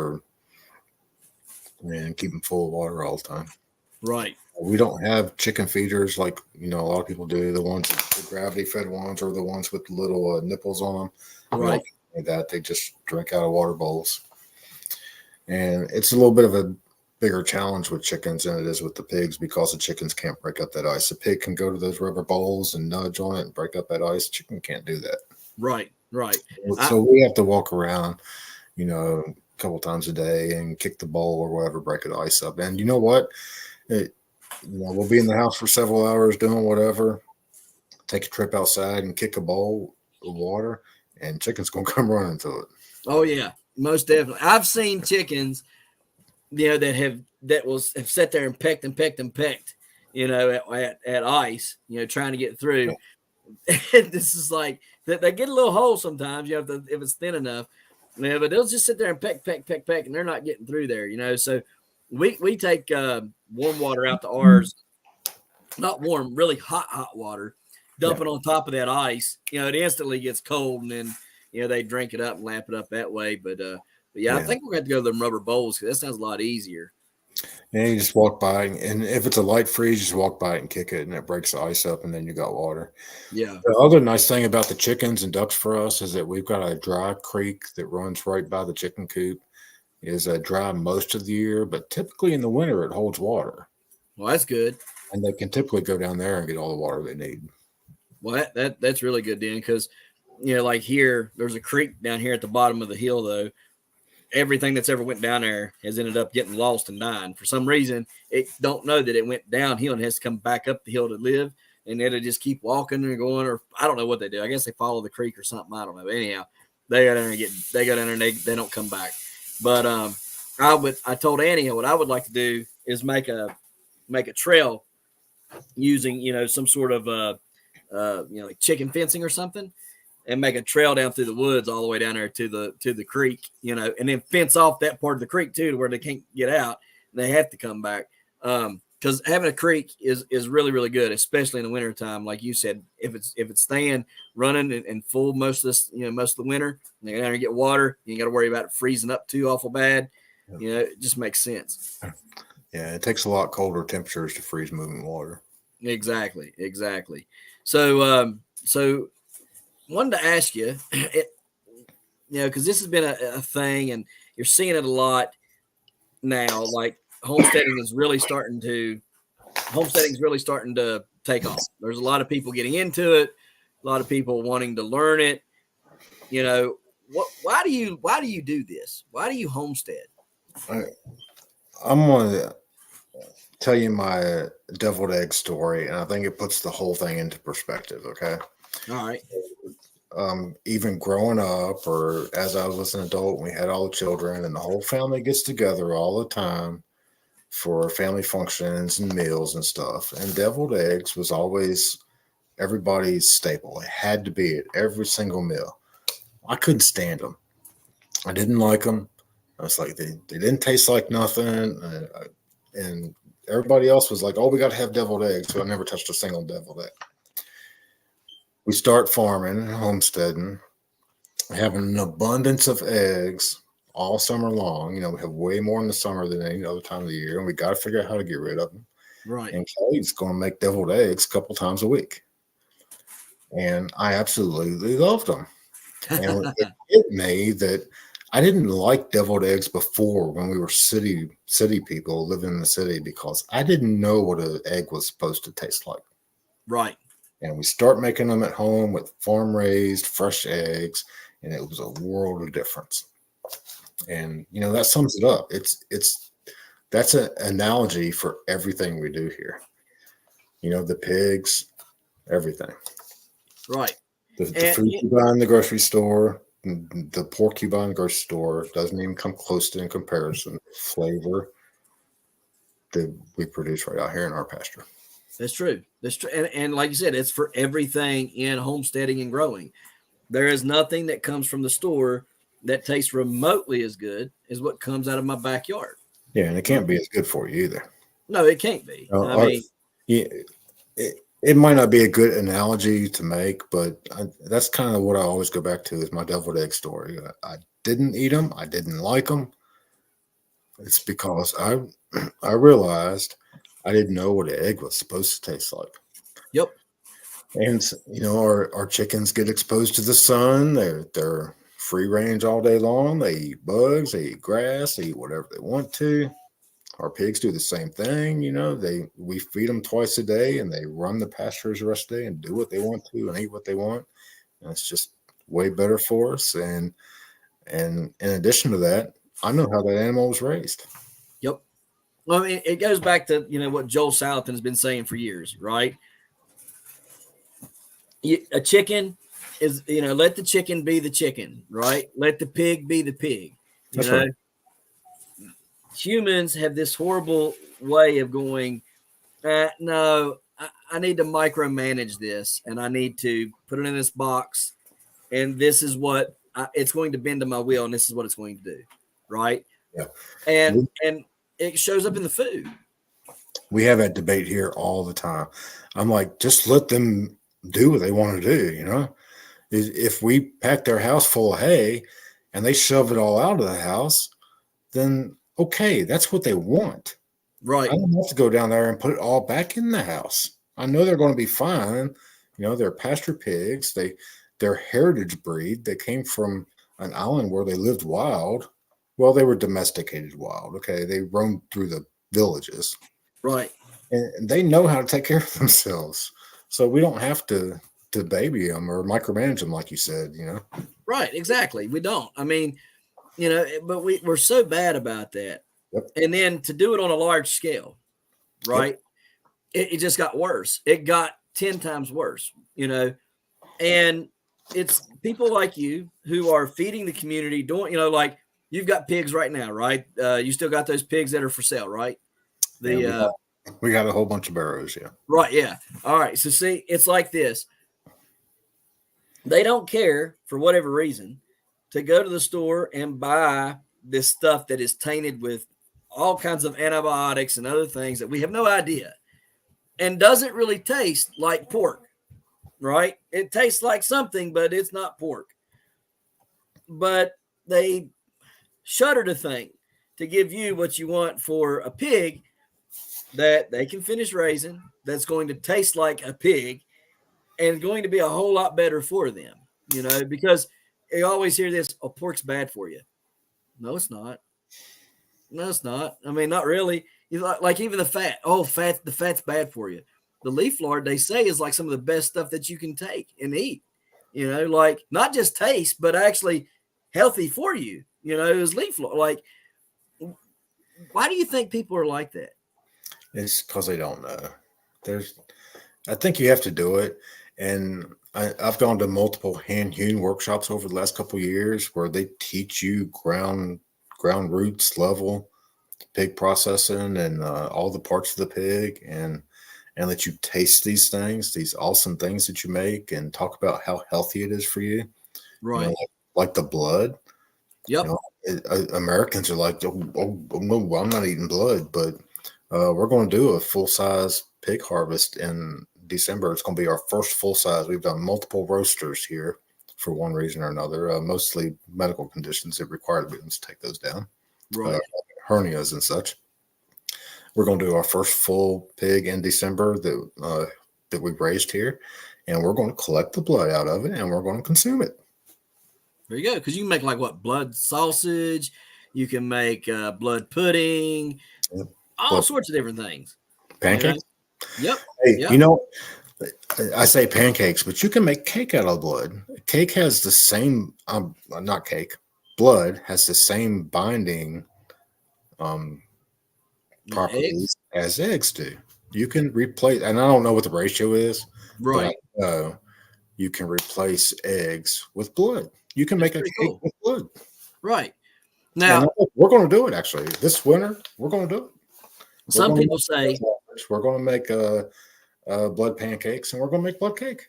and keep them full of water all the time. Right. We don't have chicken feeders like a lot of people do. The ones, the gravity fed ones, or the ones with little nipples on them. Right. That they just drink out of water bowls, and it's a little bit of a bigger challenge with chickens than it is with the pigs, because the chickens can't break up that ice. The pig can go to those rubber bowls and nudge on it and break up that ice. Chicken can't do that. Right. So we have to walk around, a couple times a day and kick the bowl or whatever, break the ice up. And you know what? We'll be in the house for several hours doing whatever, take a trip outside and kick a bowl of water, and chicken's going to come running to it. Oh, yeah, most definitely. I've seen chickens, that have sat there and pecked, at ice, trying to get through. And this is like, they get a little hole sometimes, if it's thin enough. But they'll just sit there and peck, and they're not getting through there, So we take warm water out to ours, not warm, really hot water, dump it on top of that ice. It instantly gets cold, and then they drink it up and lap it up that way. But yeah, I think we're going to have to go to them rubber bowls because that sounds a lot easier. And you just walk by, and if it's a light freeze, just walk by it and kick it, and it breaks the ice up, and then you got water. Yeah. The other nice thing about the chickens and ducks for us is that we've got a dry creek that runs right by the chicken coop. It is dry most of the year, but typically in the winter it holds water. Well, that's good. And they can typically go down there and get all the water they need. Well, that's really good, Dan, because like here, there's a creek down here at the bottom of the hill, though. Everything that's ever went down there has ended up getting lost and dying. For some reason, it don't know that it went downhill and has to come back up the hill to live, and it'll just keep walking and going, or I don't know what they do. I guess they follow the creek or something. I don't know. But anyhow, they go down there and they don't come back. But I told Annie what I would like to do is make a trail using some sort of like chicken fencing or something, and make a trail down through the woods all the way down there to the creek, and then fence off that part of the creek too, to where they can't get out. They have to come back. Because having a creek is really, really good, especially in the wintertime. Like you said, if it's staying running and full most of this, most of the winter, and you go down there and get water, you ain't got to worry about it freezing up too awful bad. It just makes sense. Yeah, it takes a lot colder temperatures to freeze moving water. Exactly. So wanted to ask you, because this has been a thing, and you're seeing it a lot now. Like homesteading is really starting to take off. There's a lot of people getting into it, a lot of people wanting to learn it. Why do you do this? Why do you homestead? I'm going to tell you my deviled egg story, and I think it puts the whole thing into perspective. Okay. All right. Even growing up, or as I was an adult, we had all the children, and the whole family gets together all the time for family functions and meals and stuff. And deviled eggs was always everybody's staple. It had to be at every single meal. I couldn't stand them. I didn't like them. I was like, they didn't taste like nothing. And everybody else was like, oh, we got to have deviled eggs. So I never touched a single deviled egg. We start farming, homesteading, having an abundance of eggs all summer long. We have way more in the summer than any other time of the year, and we got to figure out how to get rid of them. Right. And Kelly's going to make deviled eggs a couple times a week. And I absolutely loved them. And it hit me that I didn't like deviled eggs before, when we were city people living in the city, because I didn't know what an egg was supposed to taste like. Right. And we start making them at home with farm raised fresh eggs, and it was a world of difference. And that sums it up. That's an analogy for everything we do here. The pigs, everything. Right. The food you buy in the grocery store, the pork you buy in the grocery store doesn't even come close to in comparison to flavor that we produce right out here in our pasture. That's true. And like you said, it's for everything in homesteading and growing. There is nothing that comes from the store that tastes remotely as good as what comes out of my backyard. Yeah, and it can't be as good for you either. No, it can't be. It might not be a good analogy to make, but that's kind of what I always go back to is my deviled egg story. I didn't eat them. I didn't like them. It's because I realized I didn't know what an egg was supposed to taste like. Yep. And our chickens get exposed to the sun. They're free range all day long. They eat bugs, they eat grass, they eat whatever they want to. Our pigs do the same thing. We feed them twice a day, and they run the pastures the rest of the day and do what they want to and eat what they want. And it's just way better for us. And in addition to that, I know how that animal was raised. Yep. Well, it goes back to, what Joel Salatin has been saying for years, right? A chicken is, let the chicken be the chicken, right? Let the pig be the pig. That's right. Humans have this horrible way of going, no, I need to micromanage this, and I need to put it in this box, and this is what it's going to bend to my will, and this is what it's going to do, right? Yeah. And it shows up in the food. We have that debate here all the time. I'm like, just let them do what they want to do, If we pack their house full of hay and they shove it all out of the house, then okay, that's what they want. I Right. don't have to go down there and put it all back in the house. I know they're going to be fine. They're pasture pigs. They're heritage breed. They came from an island where they lived wild. Well, they were domesticated wild. Okay, they roamed through the villages, Right. and they know how to take care of themselves. So we don't have to baby them or micromanage them, like you said. Right. Exactly. We don't. I mean, but we're so bad about that. Yep. And then to do it on a large scale, right? Yep. It just got worse. It got 10 times worse, and it's people like you who are feeding the community, doing, like you've got pigs right now, right? You still got those pigs that are for sale, right? And we got a whole bunch of barrows. Yeah. Right. Yeah. All right. So see, it's like this. They don't care for whatever reason to go to the store and buy this stuff that is tainted with all kinds of antibiotics and other things that we have no idea, and doesn't really taste like pork, right? It tastes like something, but it's not pork. But they shudder to think to give you what you want for a pig that they can finish raising, that's going to taste like a pig and going to be a whole lot better for them, because you always hear this, oh, pork's bad for you. No, it's not. No, it's not. I mean, not really. Like even the fat. Oh, the fat's bad for you. The leaf lard, they say, is like some of the best stuff that you can take and eat. Like not just taste, but actually healthy for you. Is leaf lard. Like, why do you think people are like that? It's because they don't know. I think you have to do it, and I've gone to multiple hand hewn workshops over the last couple of years where they teach you ground roots level pig processing and all the parts of the pig, and let you taste these things, these awesome things that you make, and talk about how healthy it is for you. Right. Like the blood. Yep. Americans are like, oh, no, I'm not eating blood, but we're going to do a full size pig harvest in December. It's going to be our first full size. We've done multiple roasters here for one reason or another, mostly medical conditions that require the to take those down, Right. hernias and such. We're going to do our first full pig in December that we raised here, and we're going to collect the blood out of it, and we're going to consume it. There you go. Because you can make like what, blood sausage. You can make blood pudding. Yep. All sorts of different things. Pancakes. Yep. Hey, yep. I say pancakes, but you can make cake out of blood. Cake has the same, not cake, blood has the same binding properties as eggs do. You can replace, and I don't know what the ratio is, right? But you can replace eggs with blood. You can make a cake with blood. Right. Now, we're going to do it actually. This winter, we're going to do it. Some people say we're going to make blood pancakes, and we're going to make blood cake.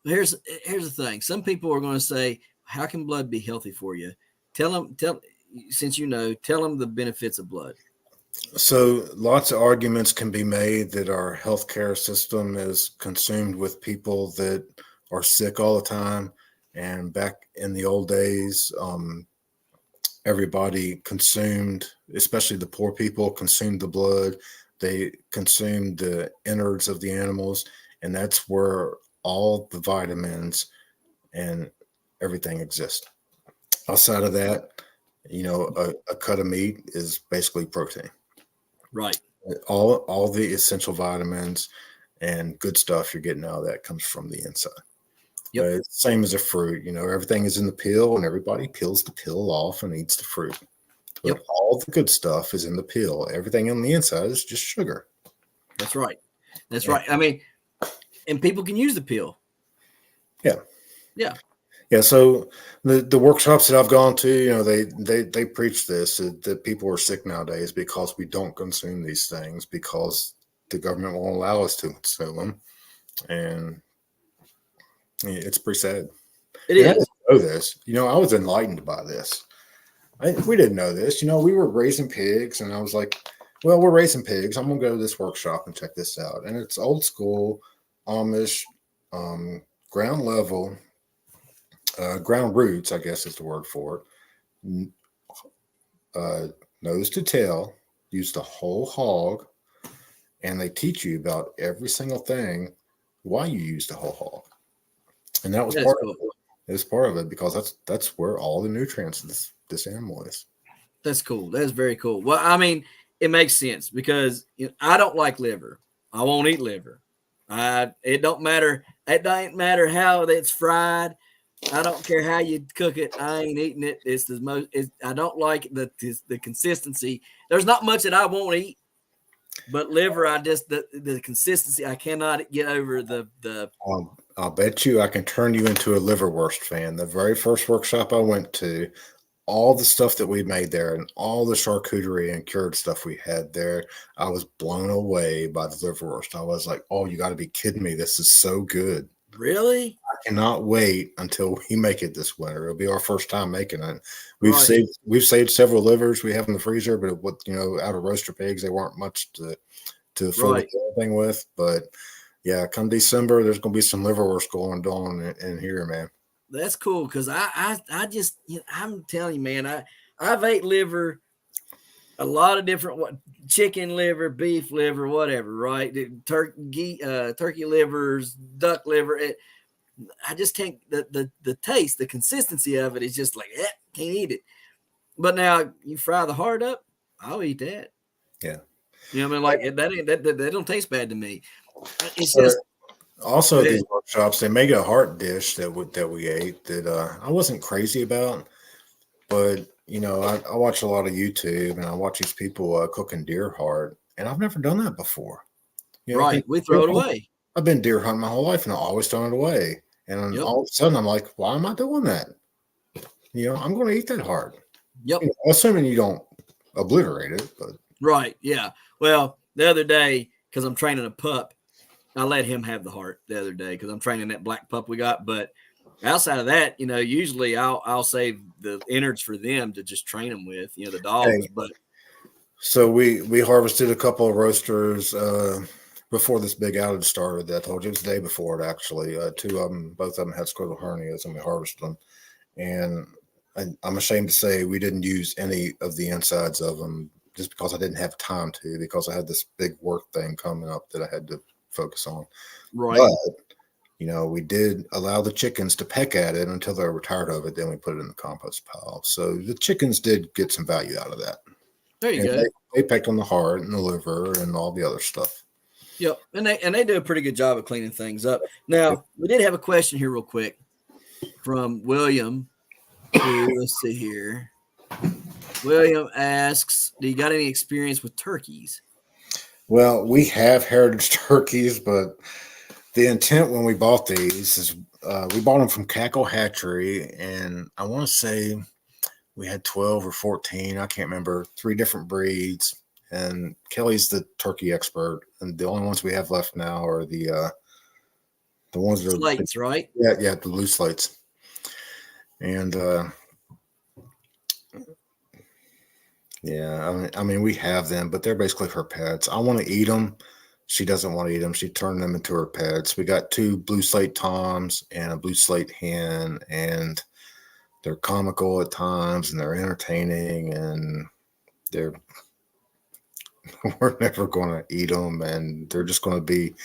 Here's the thing. Some people are going to say, how can blood be healthy for you? Tell them the benefits of blood. So lots of arguments can be made that our healthcare system is consumed with people that are sick all the time. And back in the old days, everybody consumed, especially the poor people, consumed the blood. They consumed the innards of the animals, and that's where all the vitamins and everything exist. Outside of that, a cut of meat is basically protein. Right. All the essential vitamins and good stuff you're getting out of that comes from the inside. Yep. Same as a fruit, everything is in the peel, and everybody peels the peel off and eats the fruit. But all the good stuff is in the peel. Everything on the inside is just sugar. That's right. That's right. I mean, and people can use the peel. Yeah. Yeah. Yeah. So the workshops that I've gone to, they preach this, that people are sick nowadays because we don't consume these things, because the government won't allow us to consume them. And it's pretty sad. It is. I didn't know this. I was enlightened by this. We didn't know this. We were raising pigs, and I was like, well, we're raising pigs. I'm going to go to this workshop and check this out. And it's old school Amish, ground level ground roots, I guess is the word for it. Nose to tail, use the whole hog, and they teach you about every single thing why you use the whole hog. And that was That's part of cool. it. It was part of it because that's where all the nutrients of this animal is. That's cool. That's very cool. Well, I mean, it makes sense because I don't like liver. I won't eat liver. It don't matter. It don't matter how it's fried. I don't care how you cook it. I ain't eating it. It's the most. I don't like the consistency. There's not much that I won't eat, but liver, I just the consistency. I cannot get over the. I'll bet you I can turn you into a liverwurst fan. The very first workshop I went to, all the stuff that we made there and all the charcuterie and cured stuff we had there, I was blown away by the liverwurst. I was like, "Oh, you got to be kidding me! This is so good." Really? I cannot wait until we make it this winter. It'll be our first time making it. Right. We've saved several livers we have in the freezer, but what out of roaster pigs, they weren't much to fill Right. everything with. But yeah, come December, there's gonna be some liverwurst going on in here, man. That's cool because I just I'm telling you, man, I've ate liver, a lot of different chicken liver, beef liver, whatever, right? Turkey livers, duck liver. I just can't the taste, the consistency of it is just like can't eat it. But now you fry the heart up, I'll eat that. Yeah. You know what I mean? Like that ain't that don't taste bad to me. It's So just also at these workshops, they make a heart dish that we ate that I wasn't crazy about, but I watch a lot of YouTube and I watch these people cooking deer heart, and I've never done that before. right. We throw it away. I've been deer hunting my whole life and I always thrown it away. And then Yep. all of a sudden I'm like, why am I doing that? I'm going to eat that heart. Yep. Assuming you don't obliterate it, but Right. Yeah. Well, the other day, because I'm training a pup, I let him have the heart the other day because I'm training that black pup we got. But outside of that, usually I'll save the innards for them to just train them with, the dogs. hey, But so we harvested a couple of roasters before this big outage started. That I told you it was the day before it actually. Two of them, both of them had scrotal hernias, and we harvested them. And I'm ashamed to say we didn't use any of the insides of them just because I didn't have time to, because I had this big work thing coming up that I had to focus on. right. But we did allow the chickens to peck at it until they were tired of it. Then we put it in the compost pile. So the chickens did get some value out of that. There you And go. they pecked on the heart and the liver and all the other stuff. Yep. And they do a pretty good job of cleaning things up. Now, we did have a question here real quick from William, who, let's see here. William asks, do you got any experience with turkeys? Well, we have heritage turkeys, but the intent when we bought these is we bought them from Cackle Hatchery, and I want to say we had 12 or 14. I can't remember, 3 different breeds. And Kelly's the turkey expert, and the only ones we have left now are the ones that are Slates, right? yeah, the blue slates. And yeah, I mean, we have them, but they're basically her pets. I want to eat them. She doesn't want to eat them. She turned them into her pets. We got 2 blue slate toms and a blue slate hen, and they're comical at times and they're entertaining, and we're never going to eat them, and they're just going to be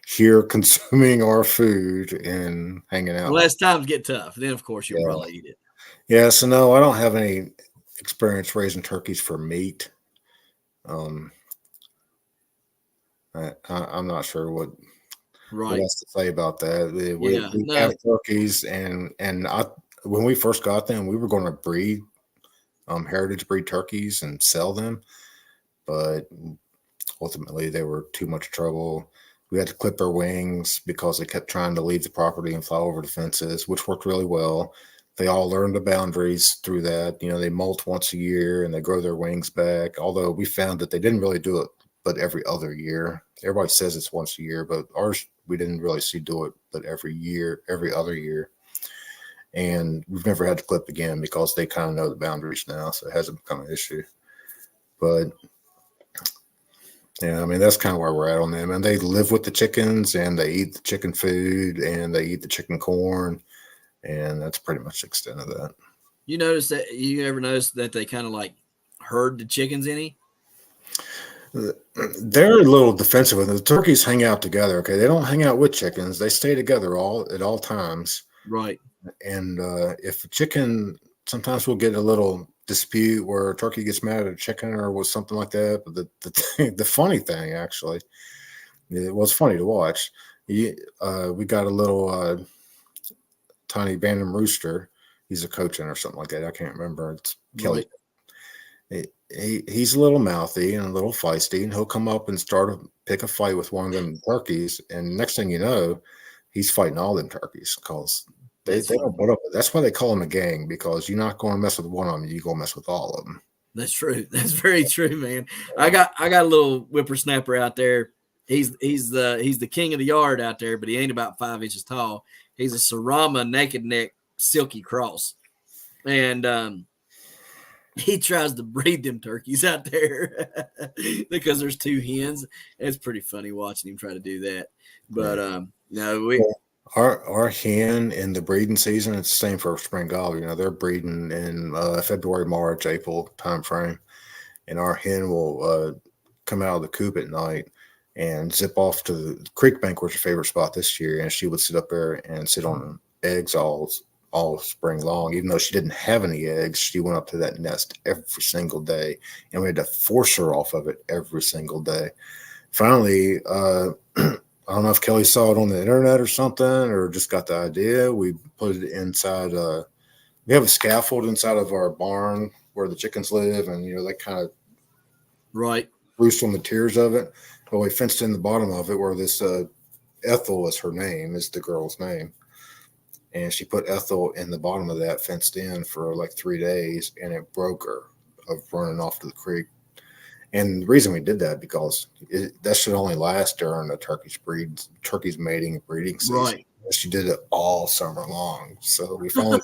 here consuming our food and hanging out. Unless times get tough, then of course you'll probably eat it. Yeah, so no, I don't have any experience raising turkeys for meat. I'm not sure what else to say about that. We have turkeys, and when we first got them, we were going to breed heritage breed turkeys and sell them, but ultimately they were too much trouble. We had to clip their wings because they kept trying to leave the property and fly over the fences, which worked really well. They all learned the boundaries through that. They molt once a year and they grow their wings back. Although we found that they didn't really do it, but every other year. Everybody says it's once a year, but ours, we didn't really see do it, but every year, every other year. And we've never had to clip again because they kind of know the boundaries now. So it hasn't become an issue. But yeah, I mean, that's kind of where we're at on them. And they live with the chickens and they eat the chicken food and they eat the chicken corn. And that's pretty much the extent of that. You notice that? You ever notice that they kind of like herd the chickens any? They're a little defensive. The turkeys hang out together. Okay, they don't hang out with chickens. They stay together all at all times. Right. And if a chicken, sometimes we'll get a little dispute where a turkey gets mad at a chicken or was something like that. But the funny thing, actually, it was funny to watch. We got a little tiny Bantam rooster. He's a cochin or something like that. I can't remember. It's Kelly. Right. He's a little mouthy and a little feisty, and he'll come up and pick a fight with one of them turkeys. And next thing you know, he's fighting all them turkeys because they don't put up. That's why they call them a gang, because you're not going to mess with one of them. You're going to mess with all of them. That's true. That's very true, man. I got a little whippersnapper out there. He's the king of the yard out there, but he ain't about 5 inches tall. He's a Sarama naked neck silky cross, and he tries to breed them turkeys out there because there's 2 hens. It's pretty funny watching him try to do that. But no, our hen in the breeding season, it's the same for spring gobble. They're breeding in February, March, April time frame, and our hen will come out of the coop at night and zip off to the creek bank, which is her favorite spot this year, and she would sit up there and sit on eggs all spring long. Even though she didn't have any eggs, she went up to that nest every single day, and we had to force her off of it every single day. Finally, I don't know if Kelly saw it on the internet or something, or just got the idea. We put it inside. We have a scaffold inside of our barn where the chickens live, and they kind of right. roost on the tiers of it. But we fenced in the bottom of it where this Ethel is her name, is the girl's name. And she put Ethel in the bottom of that, fenced in for like 3 days, and it broke her of running off to the creek. And the reason we did that, because that should only last during the turkey's mating and breeding season. Right. She did it all summer long. So we finally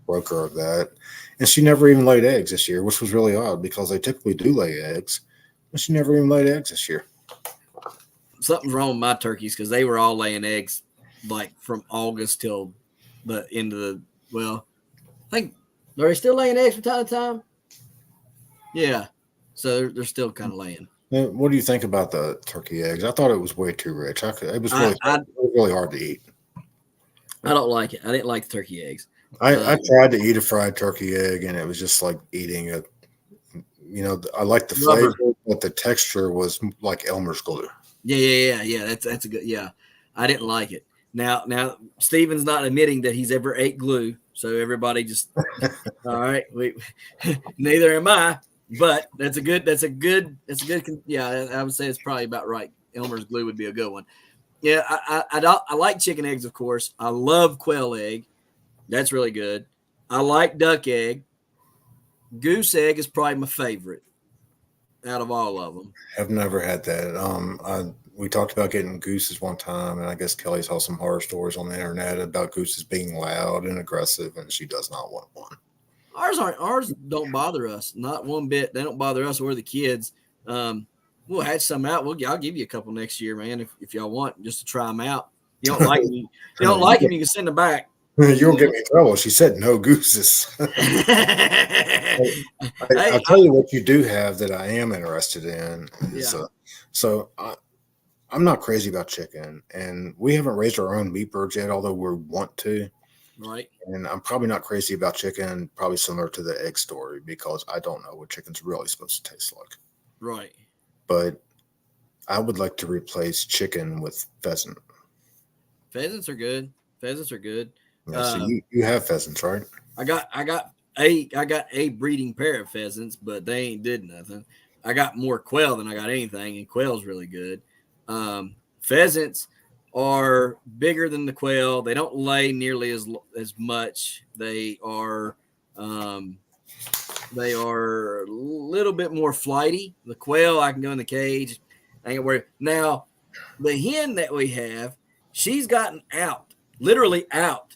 broke her of that. And she never even laid eggs this year, which was really odd because they typically do lay eggs. But she never even laid eggs this year. Something's wrong with my turkeys because they were all laying eggs like from August till the end of the, well, I think, are they still laying eggs from time to time? Yeah. So they're still kind of laying. What do you think about the turkey eggs? I thought it was way too rich. It was really hard to eat. I don't like it. I didn't like the turkey eggs. I tried to eat a fried turkey egg, and it was just like eating I like the flavor, but the texture was like Elmer's glue. Yeah. That's a good. Yeah, I didn't like it. Now Steven's not admitting that he's ever ate glue, so everybody just all right. Neither am I, but that's a good. Yeah, I would say it's probably about right. Elmer's glue would be a good one. Yeah, I like chicken eggs, of course. I love quail egg. That's really good. I like duck egg. Goose egg is probably my favorite out of all of them. I've never had that. We talked about getting gooses one time, and I guess Kelly saw some horror stories on the internet about gooses being loud and aggressive, and she does not want one. Ours don't bother us, not one bit. They don't bother us or the kids. We'll hatch some out. I'll give you a couple next year, man, if y'all want, just to try them out. You don't like them, you can send them back. You won't get me in trouble. She said no gooses. I'll tell you what you do have that I am interested in is I'm not crazy about chicken, and we haven't raised our own meat birds yet, although we want to. Right. And I'm probably not crazy about chicken, probably similar to the egg story, because I don't know what chicken's really supposed to taste like. Right. But I would like to replace chicken with pheasant. Pheasants are good. Yeah, so you have pheasants, right? I got a breeding pair of pheasants, but they ain't did nothing. I got more quail than I got anything, and quail's really good. Pheasants are bigger than the quail. They don't lay nearly as much. They are a little bit more flighty. The quail, I can go in the cage. I ain't worried. Now, the hen that we have, she's gotten literally out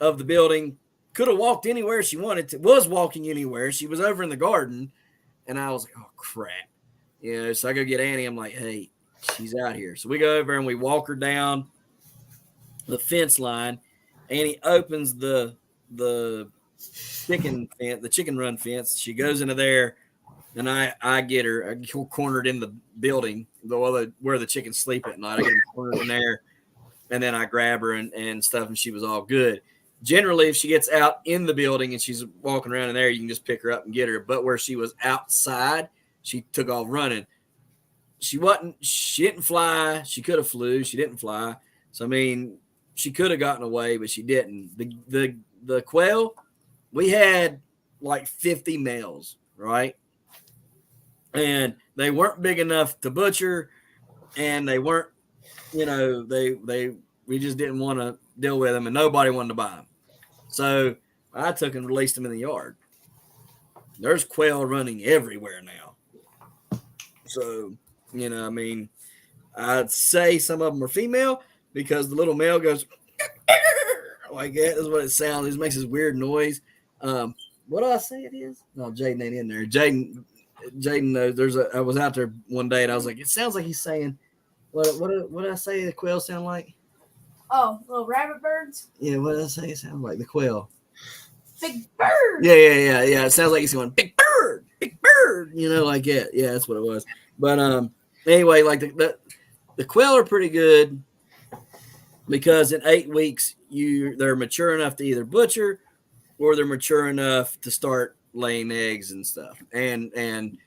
of the building. Could have walked anywhere she wanted to. Was walking anywhere. She was over in the garden, and I was like, "Oh crap!" So I go get Annie. I'm like, "Hey, she's out here." So we go over and we walk her down the fence line, and he opens the chicken fence, the chicken run fence. She goes into there, and I get her. I get cornered in the building, where the chickens sleep at night. I get them cornered in there, and then I grab her and stuff, and she was all good. Generally, if she gets out in the building and she's walking around in there, you can just pick her up and get her. But where she was outside, she took off running. She didn't fly. She could have flew. She didn't fly. So, I mean, she could have gotten away, but she didn't. The quail, we had like 50 males, right? And they weren't big enough to butcher, and they weren't, we just didn't want to deal with them, and nobody wanted to buy them. So I took and released them in the yard. There's quail running everywhere now. So, I mean, I'd say some of them are female because the little male goes like that. That's what it sounds. It makes this weird noise. What do I say it is? No, Jaden ain't in there. Jaden knows. I was out there one day and I was like, it sounds like he's saying, what did I say the quail sound like? Oh, little rabbit birds? Yeah, what did I say it sound like? The quail. Big bird. Yeah. It sounds like he's going, big bird, like that. Yeah, that's what it was. But anyway, like the quail are pretty good because in 8 weeks they're mature enough to either butcher or they're mature enough to start laying eggs and stuff and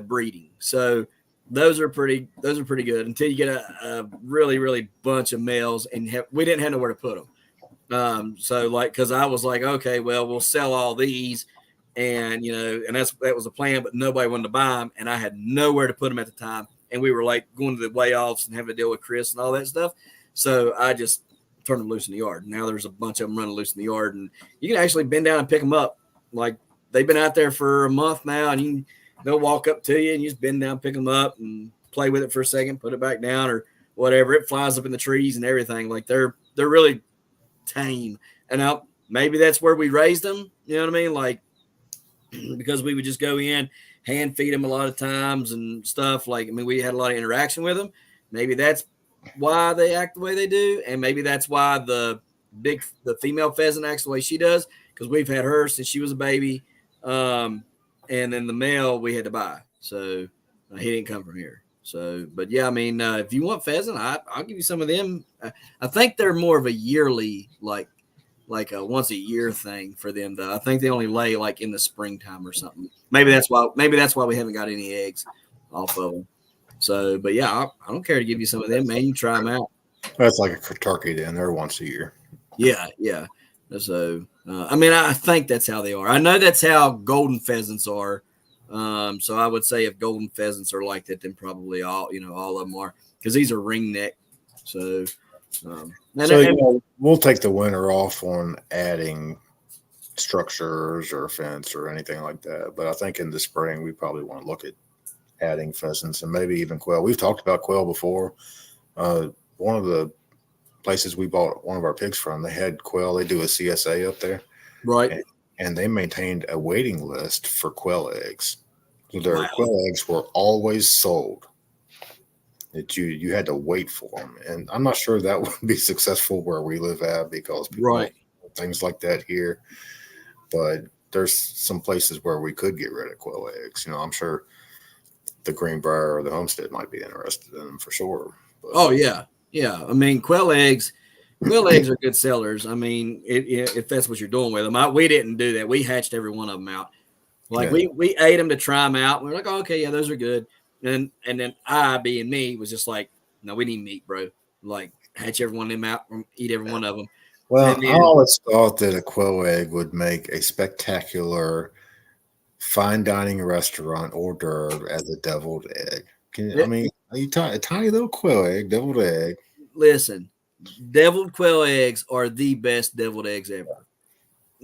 breeding. So those are pretty good until you get a really, really bunch of males, and we didn't have nowhere to put them. So like, because I was like, okay, well, we'll sell all these, and and that was the plan, but nobody wanted to buy them, and I had nowhere to put them at the time, and we were like going to the weigh offs and having to deal with Chris and all that stuff. So I just turned them loose in the yard. Now there's a bunch of them running loose in the yard, and you can actually bend down and pick them up. Like they've been out there for a month now, and they'll walk up to you and you just bend down, pick them up, and play with it for a second, put it back down or whatever. It flies up in the trees and everything. Like they're really tame. And now maybe that's where we raised them. You know what I mean? Like because we would just go in, hand feed them a lot of times and stuff. Like, I mean, we had a lot of interaction with them. Maybe that's why they act the way they do. And maybe that's why the female pheasant acts the way she does, because we've had her since she was a baby. And then the male we had to buy. So he didn't come from here. So, but yeah, I mean, if you want pheasant, I'll give you some of them. I think they're more of a yearly, like a once a year thing for them, though. I think they only lay like in the springtime or something. Maybe that's why we haven't got any eggs off of them. So, but yeah, I don't care to give you some of them, man. You try them out. That's like a turkey then. They're once a year. Yeah. So, I mean, I think that's how they are. I know that's how golden pheasants are. So I would say if golden pheasants are like that, then probably all of them are, because these are ring neck. So, we'll take the winter off on adding structures or a fence or anything like that. But I think in the spring, we probably want to look at adding pheasants and maybe even quail. We've talked about quail before. One of the places we bought one of our pigs from, they had quail. They do a CSA up there. Right. And they maintained a waiting list for quail eggs. So their quail eggs were always sold. That you had to wait for them. And I'm not sure that would be successful where we live at, because people don't do things like that here. But there's some places where we could get rid of quail eggs. I'm sure the Greenbrier or the Homestead might be interested in them for sure. But, oh yeah. I mean, quail eggs are good sellers. I mean, if that's what you're doing with them. We didn't do that. We hatched every one of them out. Like we ate them to try them out. We were like, oh, okay, yeah, those are good. And then I, being me, was just like, no, we need meat, bro. Like, hatch every one of them out, eat every one of them. Well, I always thought that a quail egg would make a spectacular fine dining restaurant hors d'oeuvre as a deviled egg. I mean, a tiny little quail egg, deviled egg. Listen, deviled quail eggs are the best deviled eggs ever.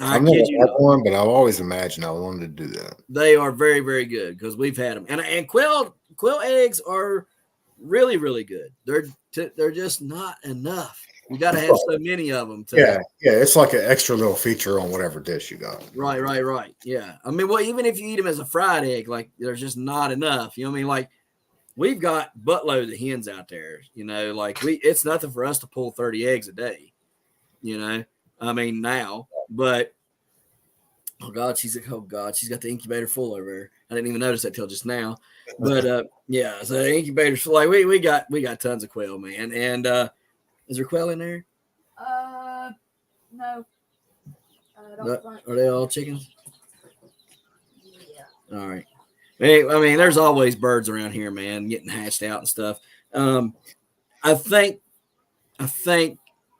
I've never had one, but I've always imagined I wanted to do that. They are very, very good because we've had them, and quail eggs are really, really good. They're just not enough. You got to have so many of them. Yeah. It's like an extra little feature on whatever dish you got. Right. Yeah. I mean, well, even if you eat them as a fried egg, like there's just not enough. You know what I mean? Like we've got buttloads of hens out there. Like it's nothing for us to pull 30 eggs a day. I mean, now, but oh God, she's got the incubator full over there. I didn't even notice that till just now. But yeah, so the incubator's full. Like we got tons of quail, man. And is there quail in there? No. Are they all chickens? Yeah. All right. Hey, I mean, there's always birds around here, man, getting hatched out and stuff. I think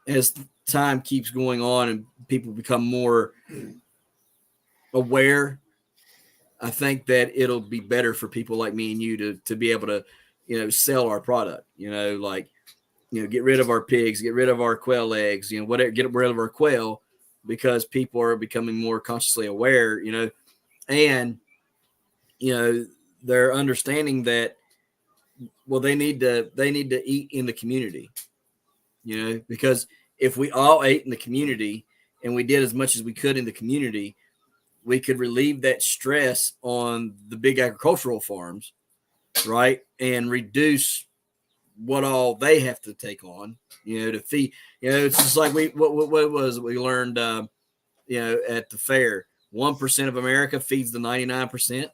as time keeps going on and people become more aware, I think that it'll be better for people like me and you to be able to, sell our product, like, get rid of our pigs, get rid of our quail eggs, whatever, get rid of our quail, because people are becoming more consciously aware, and, they're understanding that, well, they need to eat in the community, because if we all ate in the community and we did as much as we could in the community, we could relieve that stress on the big agricultural farms, right? And reduce what all they have to take on, to feed. It's just like what was it we learned, at the fair. 1% of America feeds the 99%.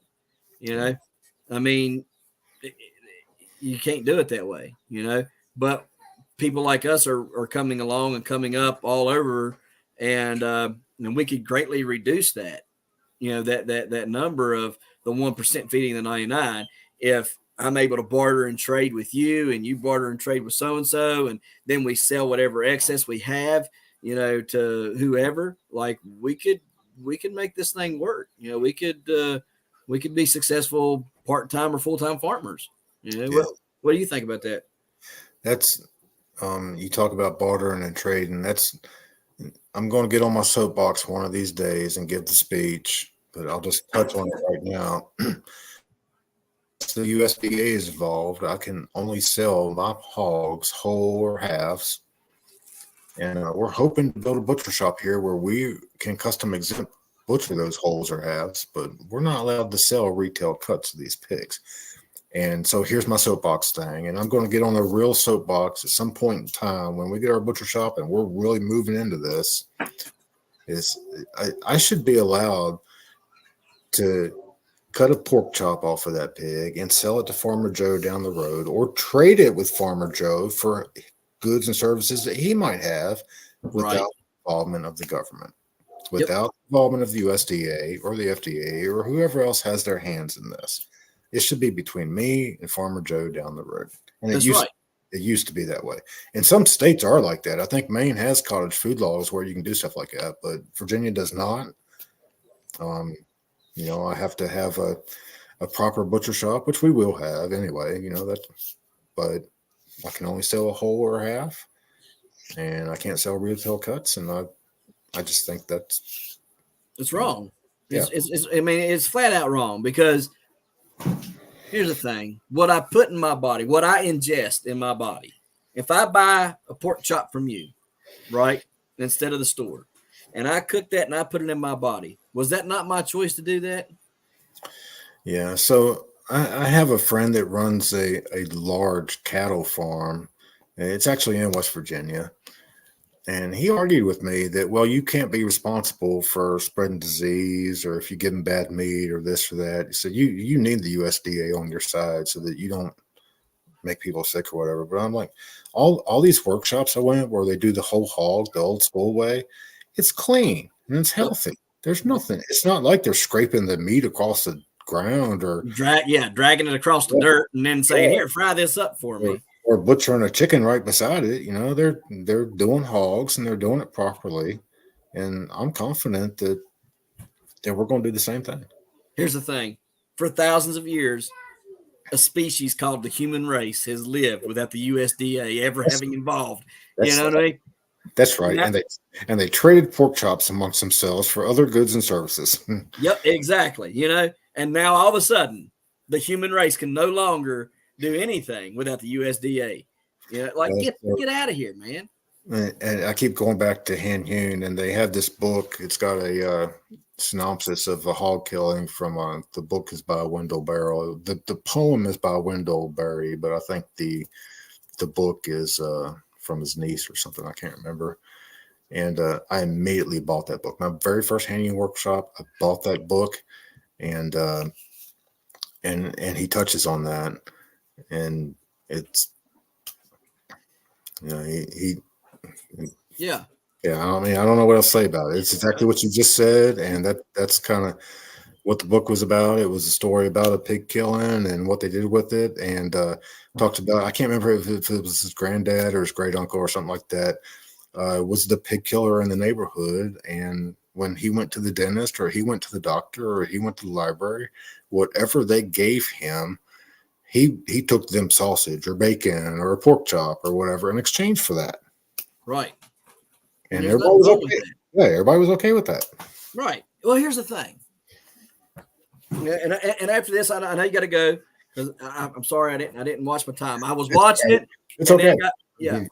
I mean, you can't do it that way, But people like us are coming along and coming up all over, and we could greatly reduce that. That number of the 1% feeding the 99. If I'm able to barter and trade with you, and you barter and trade with so and so, and then we sell whatever excess we have, to whoever, like we could make this thing work. We could be successful part-time or full-time farmers. Yeah. What do you think about that? That's you talk about bartering and trading. I'm going to get on my soapbox one of these days and give the speech, but I'll just touch on it right now. The USDA is involved. I can only sell my hogs whole or halves, and we're hoping to build a butcher shop here where we can custom exempt butcher those wholes or halves, but we're not allowed to sell retail cuts of these pigs. And so here's my soapbox thing, and I'm going to get on a real soapbox at some point in time when we get our butcher shop and we're really moving into this. I should be allowed to cut a pork chop off of that pig and sell it to Farmer Joe down the road, or trade it with Farmer Joe for goods and services that he might have without involvement of the government, without involvement of the USDA or the FDA or whoever else has their hands in this. It should be between me and Farmer Joe down the road. And it used to be that way. And some states are like that. I think Maine has cottage food laws where you can do stuff like that, but Virginia does not. I have to have a proper butcher shop, which we will have anyway, but I can only sell a whole or a half, and I can't sell retail cuts. And I just think that's wrong. Yeah. It's flat out wrong, because here's the thing: what I put in my body, what I ingest in my body, if I buy a pork chop from you, right, instead of the store, and I cook that and I put it in my body, was that not my choice to do that? Yeah. So I have a friend that runs a large cattle farm. It's actually in West Virginia. And he argued with me that, well, you can't be responsible for spreading disease, or if you give them bad meat or this or that. He said, you need the USDA on your side so that you don't make people sick or whatever. But I'm like, all these workshops I went where they do the whole hog, the old school way, it's clean and it's healthy. There's nothing. It's not like they're scraping the meat across the ground or dragging it across the dirt and then saying, here, fry this up for me. Or butchering a chicken right beside it. They're doing hogs and they're doing it properly. And I'm confident that we're going to do the same thing. Here's the thing. For thousands of years, a species called the human race has lived without the USDA ever having involved. What I mean? That's right. Yeah. And they traded pork chops amongst themselves for other goods and services. Yep, exactly. And now all of a sudden, the human race can no longer do anything without the USDA. Get out of here, man. And I keep going back to Han Hune, and they have this book. It's got a synopsis of a hog killing from the book is by Wendell Berry. The poem is by Wendell Berry, but I think the book is from his niece or something. I can't remember. And I immediately bought that book. My very first handing workshop, I bought that book, and and he touches on that, and it's he Yeah. yeah. I mean, I don't know what else to say about it. It's exactly what you just said, and that's kind of what the book was about. It was a story about a pig killing and what they did with it, and talked about. I can't remember if it was his granddad or his great uncle or something like that. Was the pig killer in the neighborhood, and when he went to the dentist or he went to the doctor or he went to the library, whatever they gave him, he took them sausage or bacon or a pork chop or whatever in exchange for that. Right. And there's everybody nothing was wrong with okay. that. Yeah, everybody was okay with that. Right. Well, here's the thing. And after this, I know you got to go because I'm sorry I didn't watch my time. I was watching it. It's and okay. then yeah.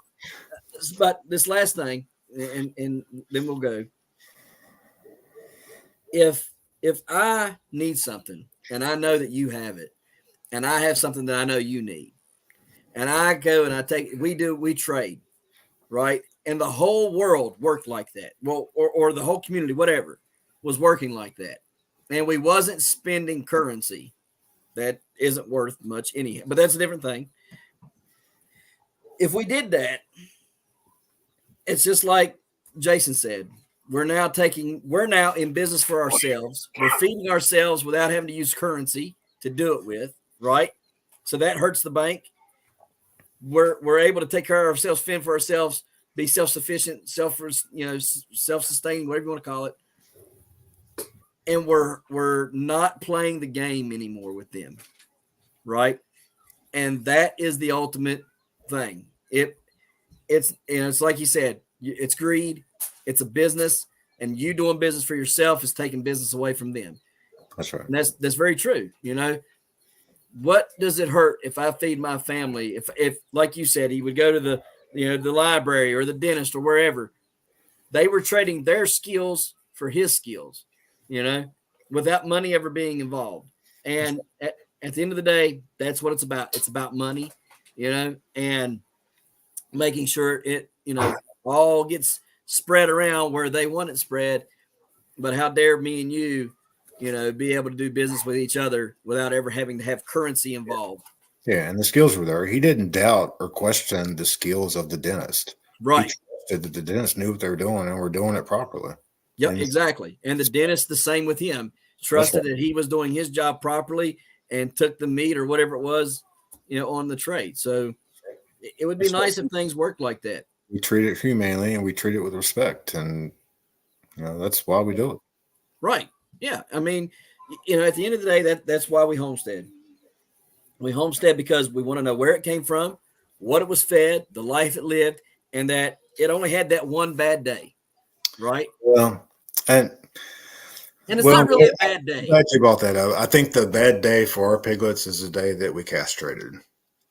But this last thing, and then we'll go. If I need something and I know that you have it, and I have something that I know you need, and I go and we trade, right? And the whole world worked like that. Well, or the whole community, whatever, was working like that. And we wasn't spending currency that isn't worth much anyhow. But that's a different thing. If we did that, it's just like Jason said. We're now in business for ourselves. We're feeding ourselves without having to use currency to do it with, right? So that hurts the bank. We're able to take care of ourselves, fend for ourselves, be self-sufficient, self-sustaining, whatever you want to call it. And we're not playing the game anymore with them, right? And that is the ultimate thing. It's like you said, it's greed, it's a business, and you doing business for yourself is taking business away from them. That's right. And that's very true. What does it hurt if I feed my family? If like you said, he would go to the library or the dentist or wherever. They were trading their skills for his skills, without money ever being involved. And at the end of the day, that's what it's about. It's about money, and making sure it, all gets spread around where they want it spread. But how dare me and you, be able to do business with each other without ever having to have currency involved. Yeah, and the skills were there. He didn't doubt or question the skills of the dentist. Right. He trusted that the dentist knew what they were doing and were doing it properly. Yep, And exactly. And the dentist, the same with him, trusted that he was doing his job properly and took the meat or whatever it was, on the trade. So it would be nice if things worked like that. We treat it humanely and we treat it with respect. And, that's why we do it. Right. Yeah. I mean, at the end of the day, that's why we homestead. We homestead because we want to know where it came from, what it was fed, the life it lived, and that it only had that one bad day. Right. Well, and it's not really a bad day. I'm glad you brought that up. I think the bad day for our piglets is the day that we castrated.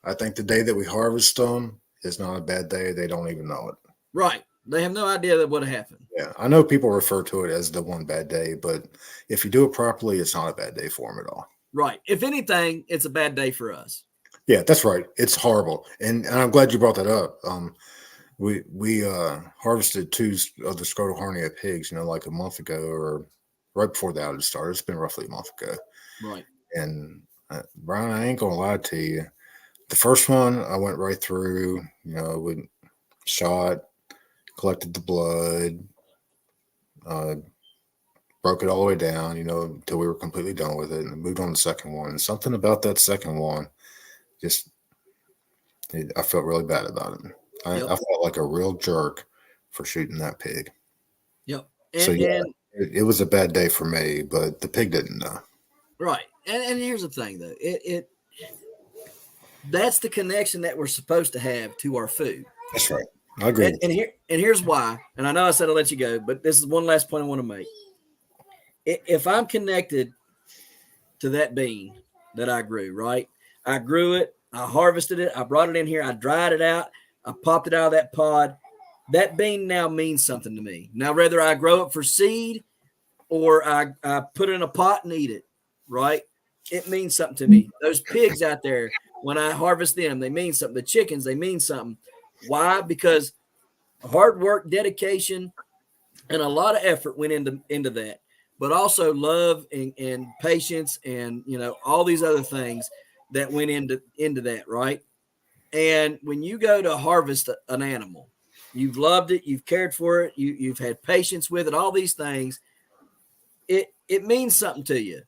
I think the day that we harvest them is not a bad day. They don't even know it. Right. They have no idea that what happened. Yeah. I know people refer to it as the one bad day, but if you do it properly, it's not a bad day for them at all. Right. If anything, it's a bad day for us. Yeah, that's right. It's horrible. And I'm glad you brought that up. We harvested 2 of the scrotal hernia pigs, like a month ago or right before the outage started. It's been roughly a month ago. Right. And Brian, I ain't gonna lie to you. The first one I went right through, we shot, collected the blood, broke it all the way down, until we were completely done with it, and moved on to the second one. And something about that second one, I felt really bad about it. I felt like a real jerk for shooting that pig. Yep. It was a bad day for me, but the pig didn't know. Right. And here's the thing, though. That's the connection that we're supposed to have to our food. That's right. I agree. And here's why. And I know I said I'll let you go, but this is one last point I want to make. If I'm connected to that bean that I grew, right? I grew it, I harvested it, I brought it in here, I dried it out, I popped it out of that pod. That bean now means something to me. Now, whether I grow it for seed or I put it in a pot and eat it, right? It means something to me. Those pigs out there, when I harvest them, they mean something. The chickens, they mean something. Why? Because hard work, dedication, and a lot of effort went into that, but also love and patience and, you know, all these other things that went into that, right? And when you go to harvest an animal, you've loved it, you've cared for it, you've had patience with it, all these things, it means something to you.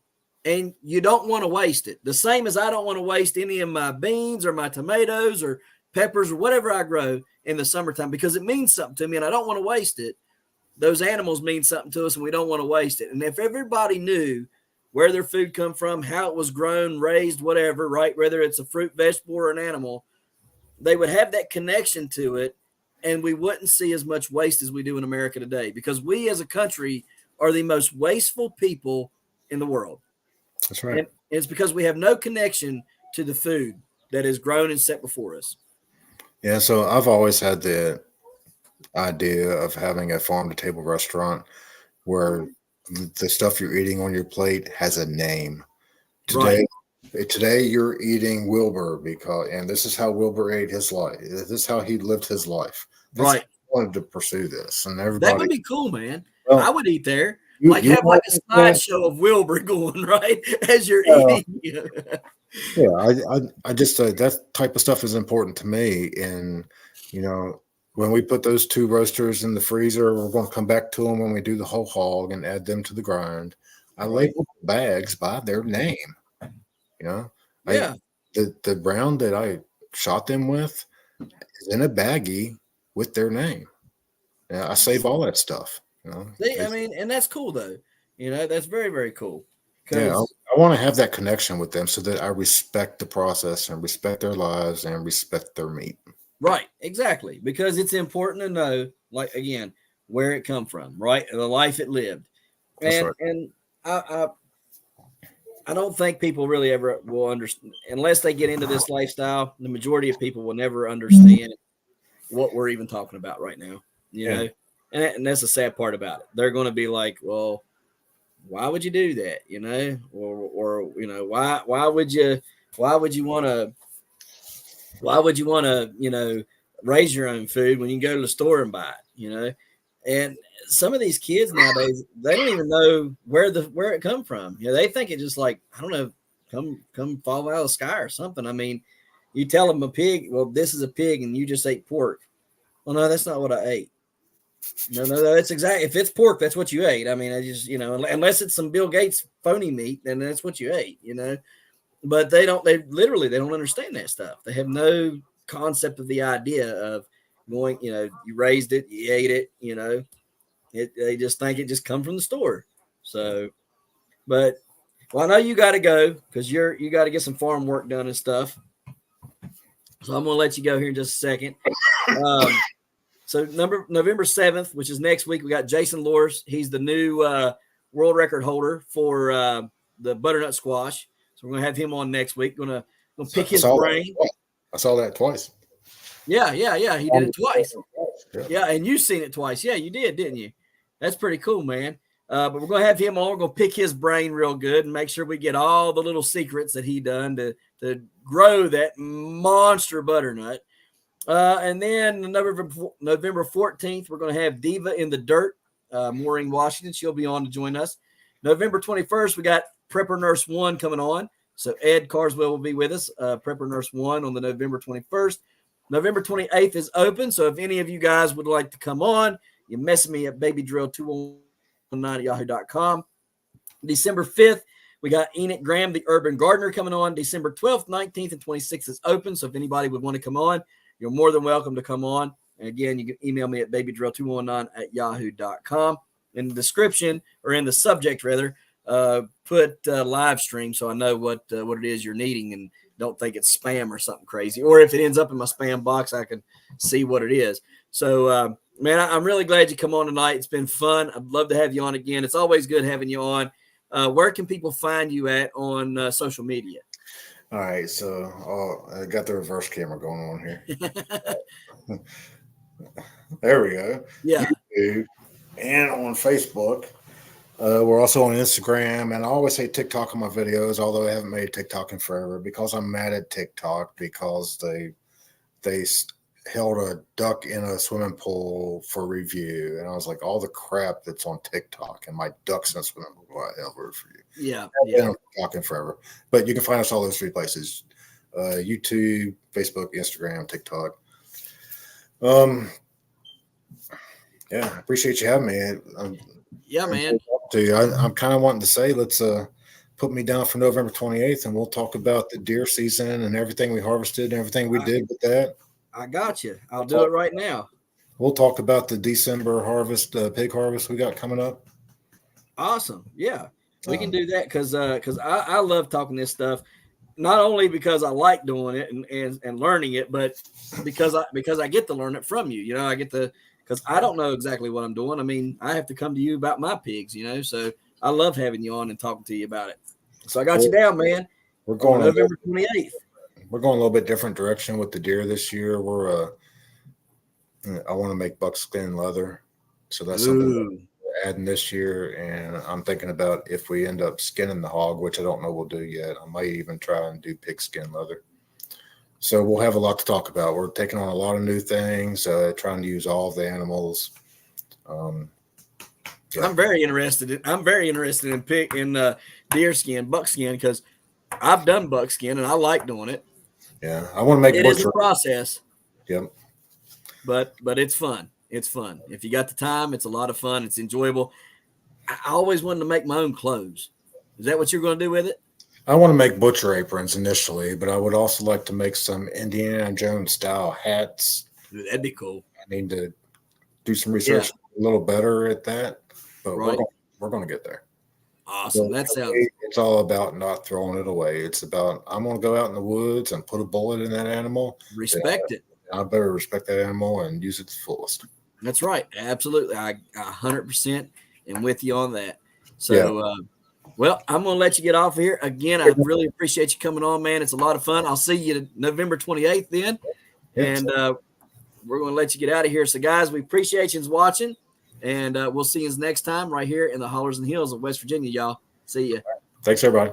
And you don't want to waste it. The same as I don't want to waste any of my beans or my tomatoes or peppers or whatever I grow in the summertime, because it means something to me and I don't want to waste it. Those animals mean something to us and we don't want to waste it. And if everybody knew where their food come from, how it was grown, raised, whatever, right? Whether it's a fruit, vegetable, or an animal, they would have that connection to it, and we wouldn't see as much waste as we do in America today, because we as a country are the most wasteful people in the world. That's right. And it's because we have no connection to the food that is grown and set before us. Yeah, so I've always had the idea of having a farm to table restaurant where the stuff you're eating on your plate has a name. Today you're eating Wilbur and this is how Wilbur ate his life. This is how he lived his life. Right. I wanted to pursue this, and everybody. That would be cool, man. Well, I would eat there. you Have like a slideshow of Wilbur going, right, as you're eating. Yeah, I just that type of stuff is important to me, and you know, when we put those 2 roasters in the freezer, we're going to come back to them when we do the whole hog and add them to the grind. I label the bags by their name. You know, Yeah. The brown that I shot them with is in a baggie with their name. Yeah, I save all that stuff. You know, I mean, and that's cool though. You know, that's very, very cool. Yeah, I want to have that connection with them so that I respect the process and respect their lives and respect their meat. Right, exactly, because it's important to know, like, again, where it come from, right, the life it lived, and I don't think people really ever will understand unless they get into this lifestyle. The majority of people will never understand what we're even talking about right now, you know, and that's the sad part about it. They're going to be like, well, why would you do that? You know, or you know, why would you want to, you know, raise your own food when you can go to the store and buy it, you know? And some of these kids nowadays, they don't even know where it come from. You know, they think it just like, I don't know, come fall out of the sky or something. I mean, you tell them a pig, well, this is a pig and you just ate pork. Well, no, that's not what I ate. No, that's exactly. If it's pork, that's what you ate. I mean, I just, you know, unless it's some Bill Gates phony meat, then that's what you ate, you know. But they don't understand that stuff. They have no concept of the idea of going, you know, you raised it, you ate it, you know. They just think it just come from the store. So, but well, I know you got to go because you got to get some farm work done and stuff. So I'm gonna let you go here in just a second. So November 7th, which is next week, we got Jason Loris. He's the new world record holder for the butternut squash. So we're gonna have him on next week. Gonna pick his brain. I saw that twice. Yeah. He did it twice. Yeah, and you've seen it twice. Yeah, you did, didn't you? That's pretty cool, man. But we're gonna have him on. We're gonna pick his brain real good and make sure we get all the little secrets that he done to grow that monster butternut. And then November 14th, we're going to have Diva in the Dirt, Maureen Washington. She'll be on to join us. November 21st, we got Prepper Nurse 1 coming on. So Ed Carswell will be with us, Prepper Nurse 1 on the November 21st. November 28th is open. So if any of you guys would like to come on, you message me at babydrill219@yahoo.com. December 5th, we got Enoch Graham, the Urban Gardener, coming on. December 12th, 19th, and 26th is open. So if anybody would want to come on, you're more than welcome to come on. And again, you can email me at babydrill219@yahoo.com. In the description, or in the subject rather, put live stream so I know what it is you're needing and don't think it's spam or something crazy. Or if it ends up in my spam box, I can see what it is. So, man, I'm really glad you come on tonight. It's been fun. I'd love to have you on again. It's always good having you on. Where can people find you at on social media? All right, so I got the reverse camera going on here. There we go. Yeah. YouTube and on Facebook. We're also on Instagram, and I always say TikTok on my videos, although I haven't made TikTok in forever because I'm mad at TikTok because they held a duck in a swimming pool for review, and I was like, all the crap that's on TikTok and my ducks in a swimming pool. Whatever for you. Yeah. I've been talking forever, but you can find us all those 3 places: YouTube, Facebook, Instagram, TikTok. Yeah, I appreciate you having me. Yeah, man. I'm kind of wanting to say, let's put me down for November 28th, and we'll talk about the deer season and everything we harvested and everything we did with that. I got you. I'll do it right now. We'll talk about the December harvest, pig harvest we got coming up. Awesome. Yeah, we can do that because I love talking this stuff. Not only because I like doing it and learning it, but because I get to learn it from you. You know, I get to, because I don't know exactly what I'm doing. I mean, I have to come to you about my pigs, you know, so I love having you on and talking to you about it. So I got you down, man. We're going November 28th. We're going a little bit different direction with the deer this year. I want to make buckskin leather. So that's something we're adding this year. And I'm thinking about if we end up skinning the hog, which I don't know we'll do yet. I might even try and do pigskin leather. So we'll have a lot to talk about. We're taking on a lot of new things, trying to use all of the animals. Yeah. I'm very interested in deer skin, buckskin, because I've done buckskin and I like doing it. Yeah, I want to make it is a process. Yep. But it's fun. It's fun. If you got the time, it's a lot of fun. It's enjoyable. I always wanted to make my own clothes. Is that what you're going to do with it? I want to make butcher aprons initially, but I would also like to make some Indiana Jones style hats. Dude, that'd be cool. I need to do some research a little better at that, but we're going to get there. Awesome. That sounds. It's all about not throwing it away. It's about, I'm going to go out in the woods and put a bullet in that animal. Respect it. I better respect that animal and use it to the fullest. That's right. Absolutely. I 100% am with you on that. So, well, I'm going to let you get off here. Again, I really appreciate you coming on, man. It's a lot of fun. I'll see you November 28th then. And we're going to let you get out of here. So, guys, we appreciate you watching. And we'll see you next time right here in the Hollers and Hills of West Virginia, y'all. See ya. Thanks, everybody.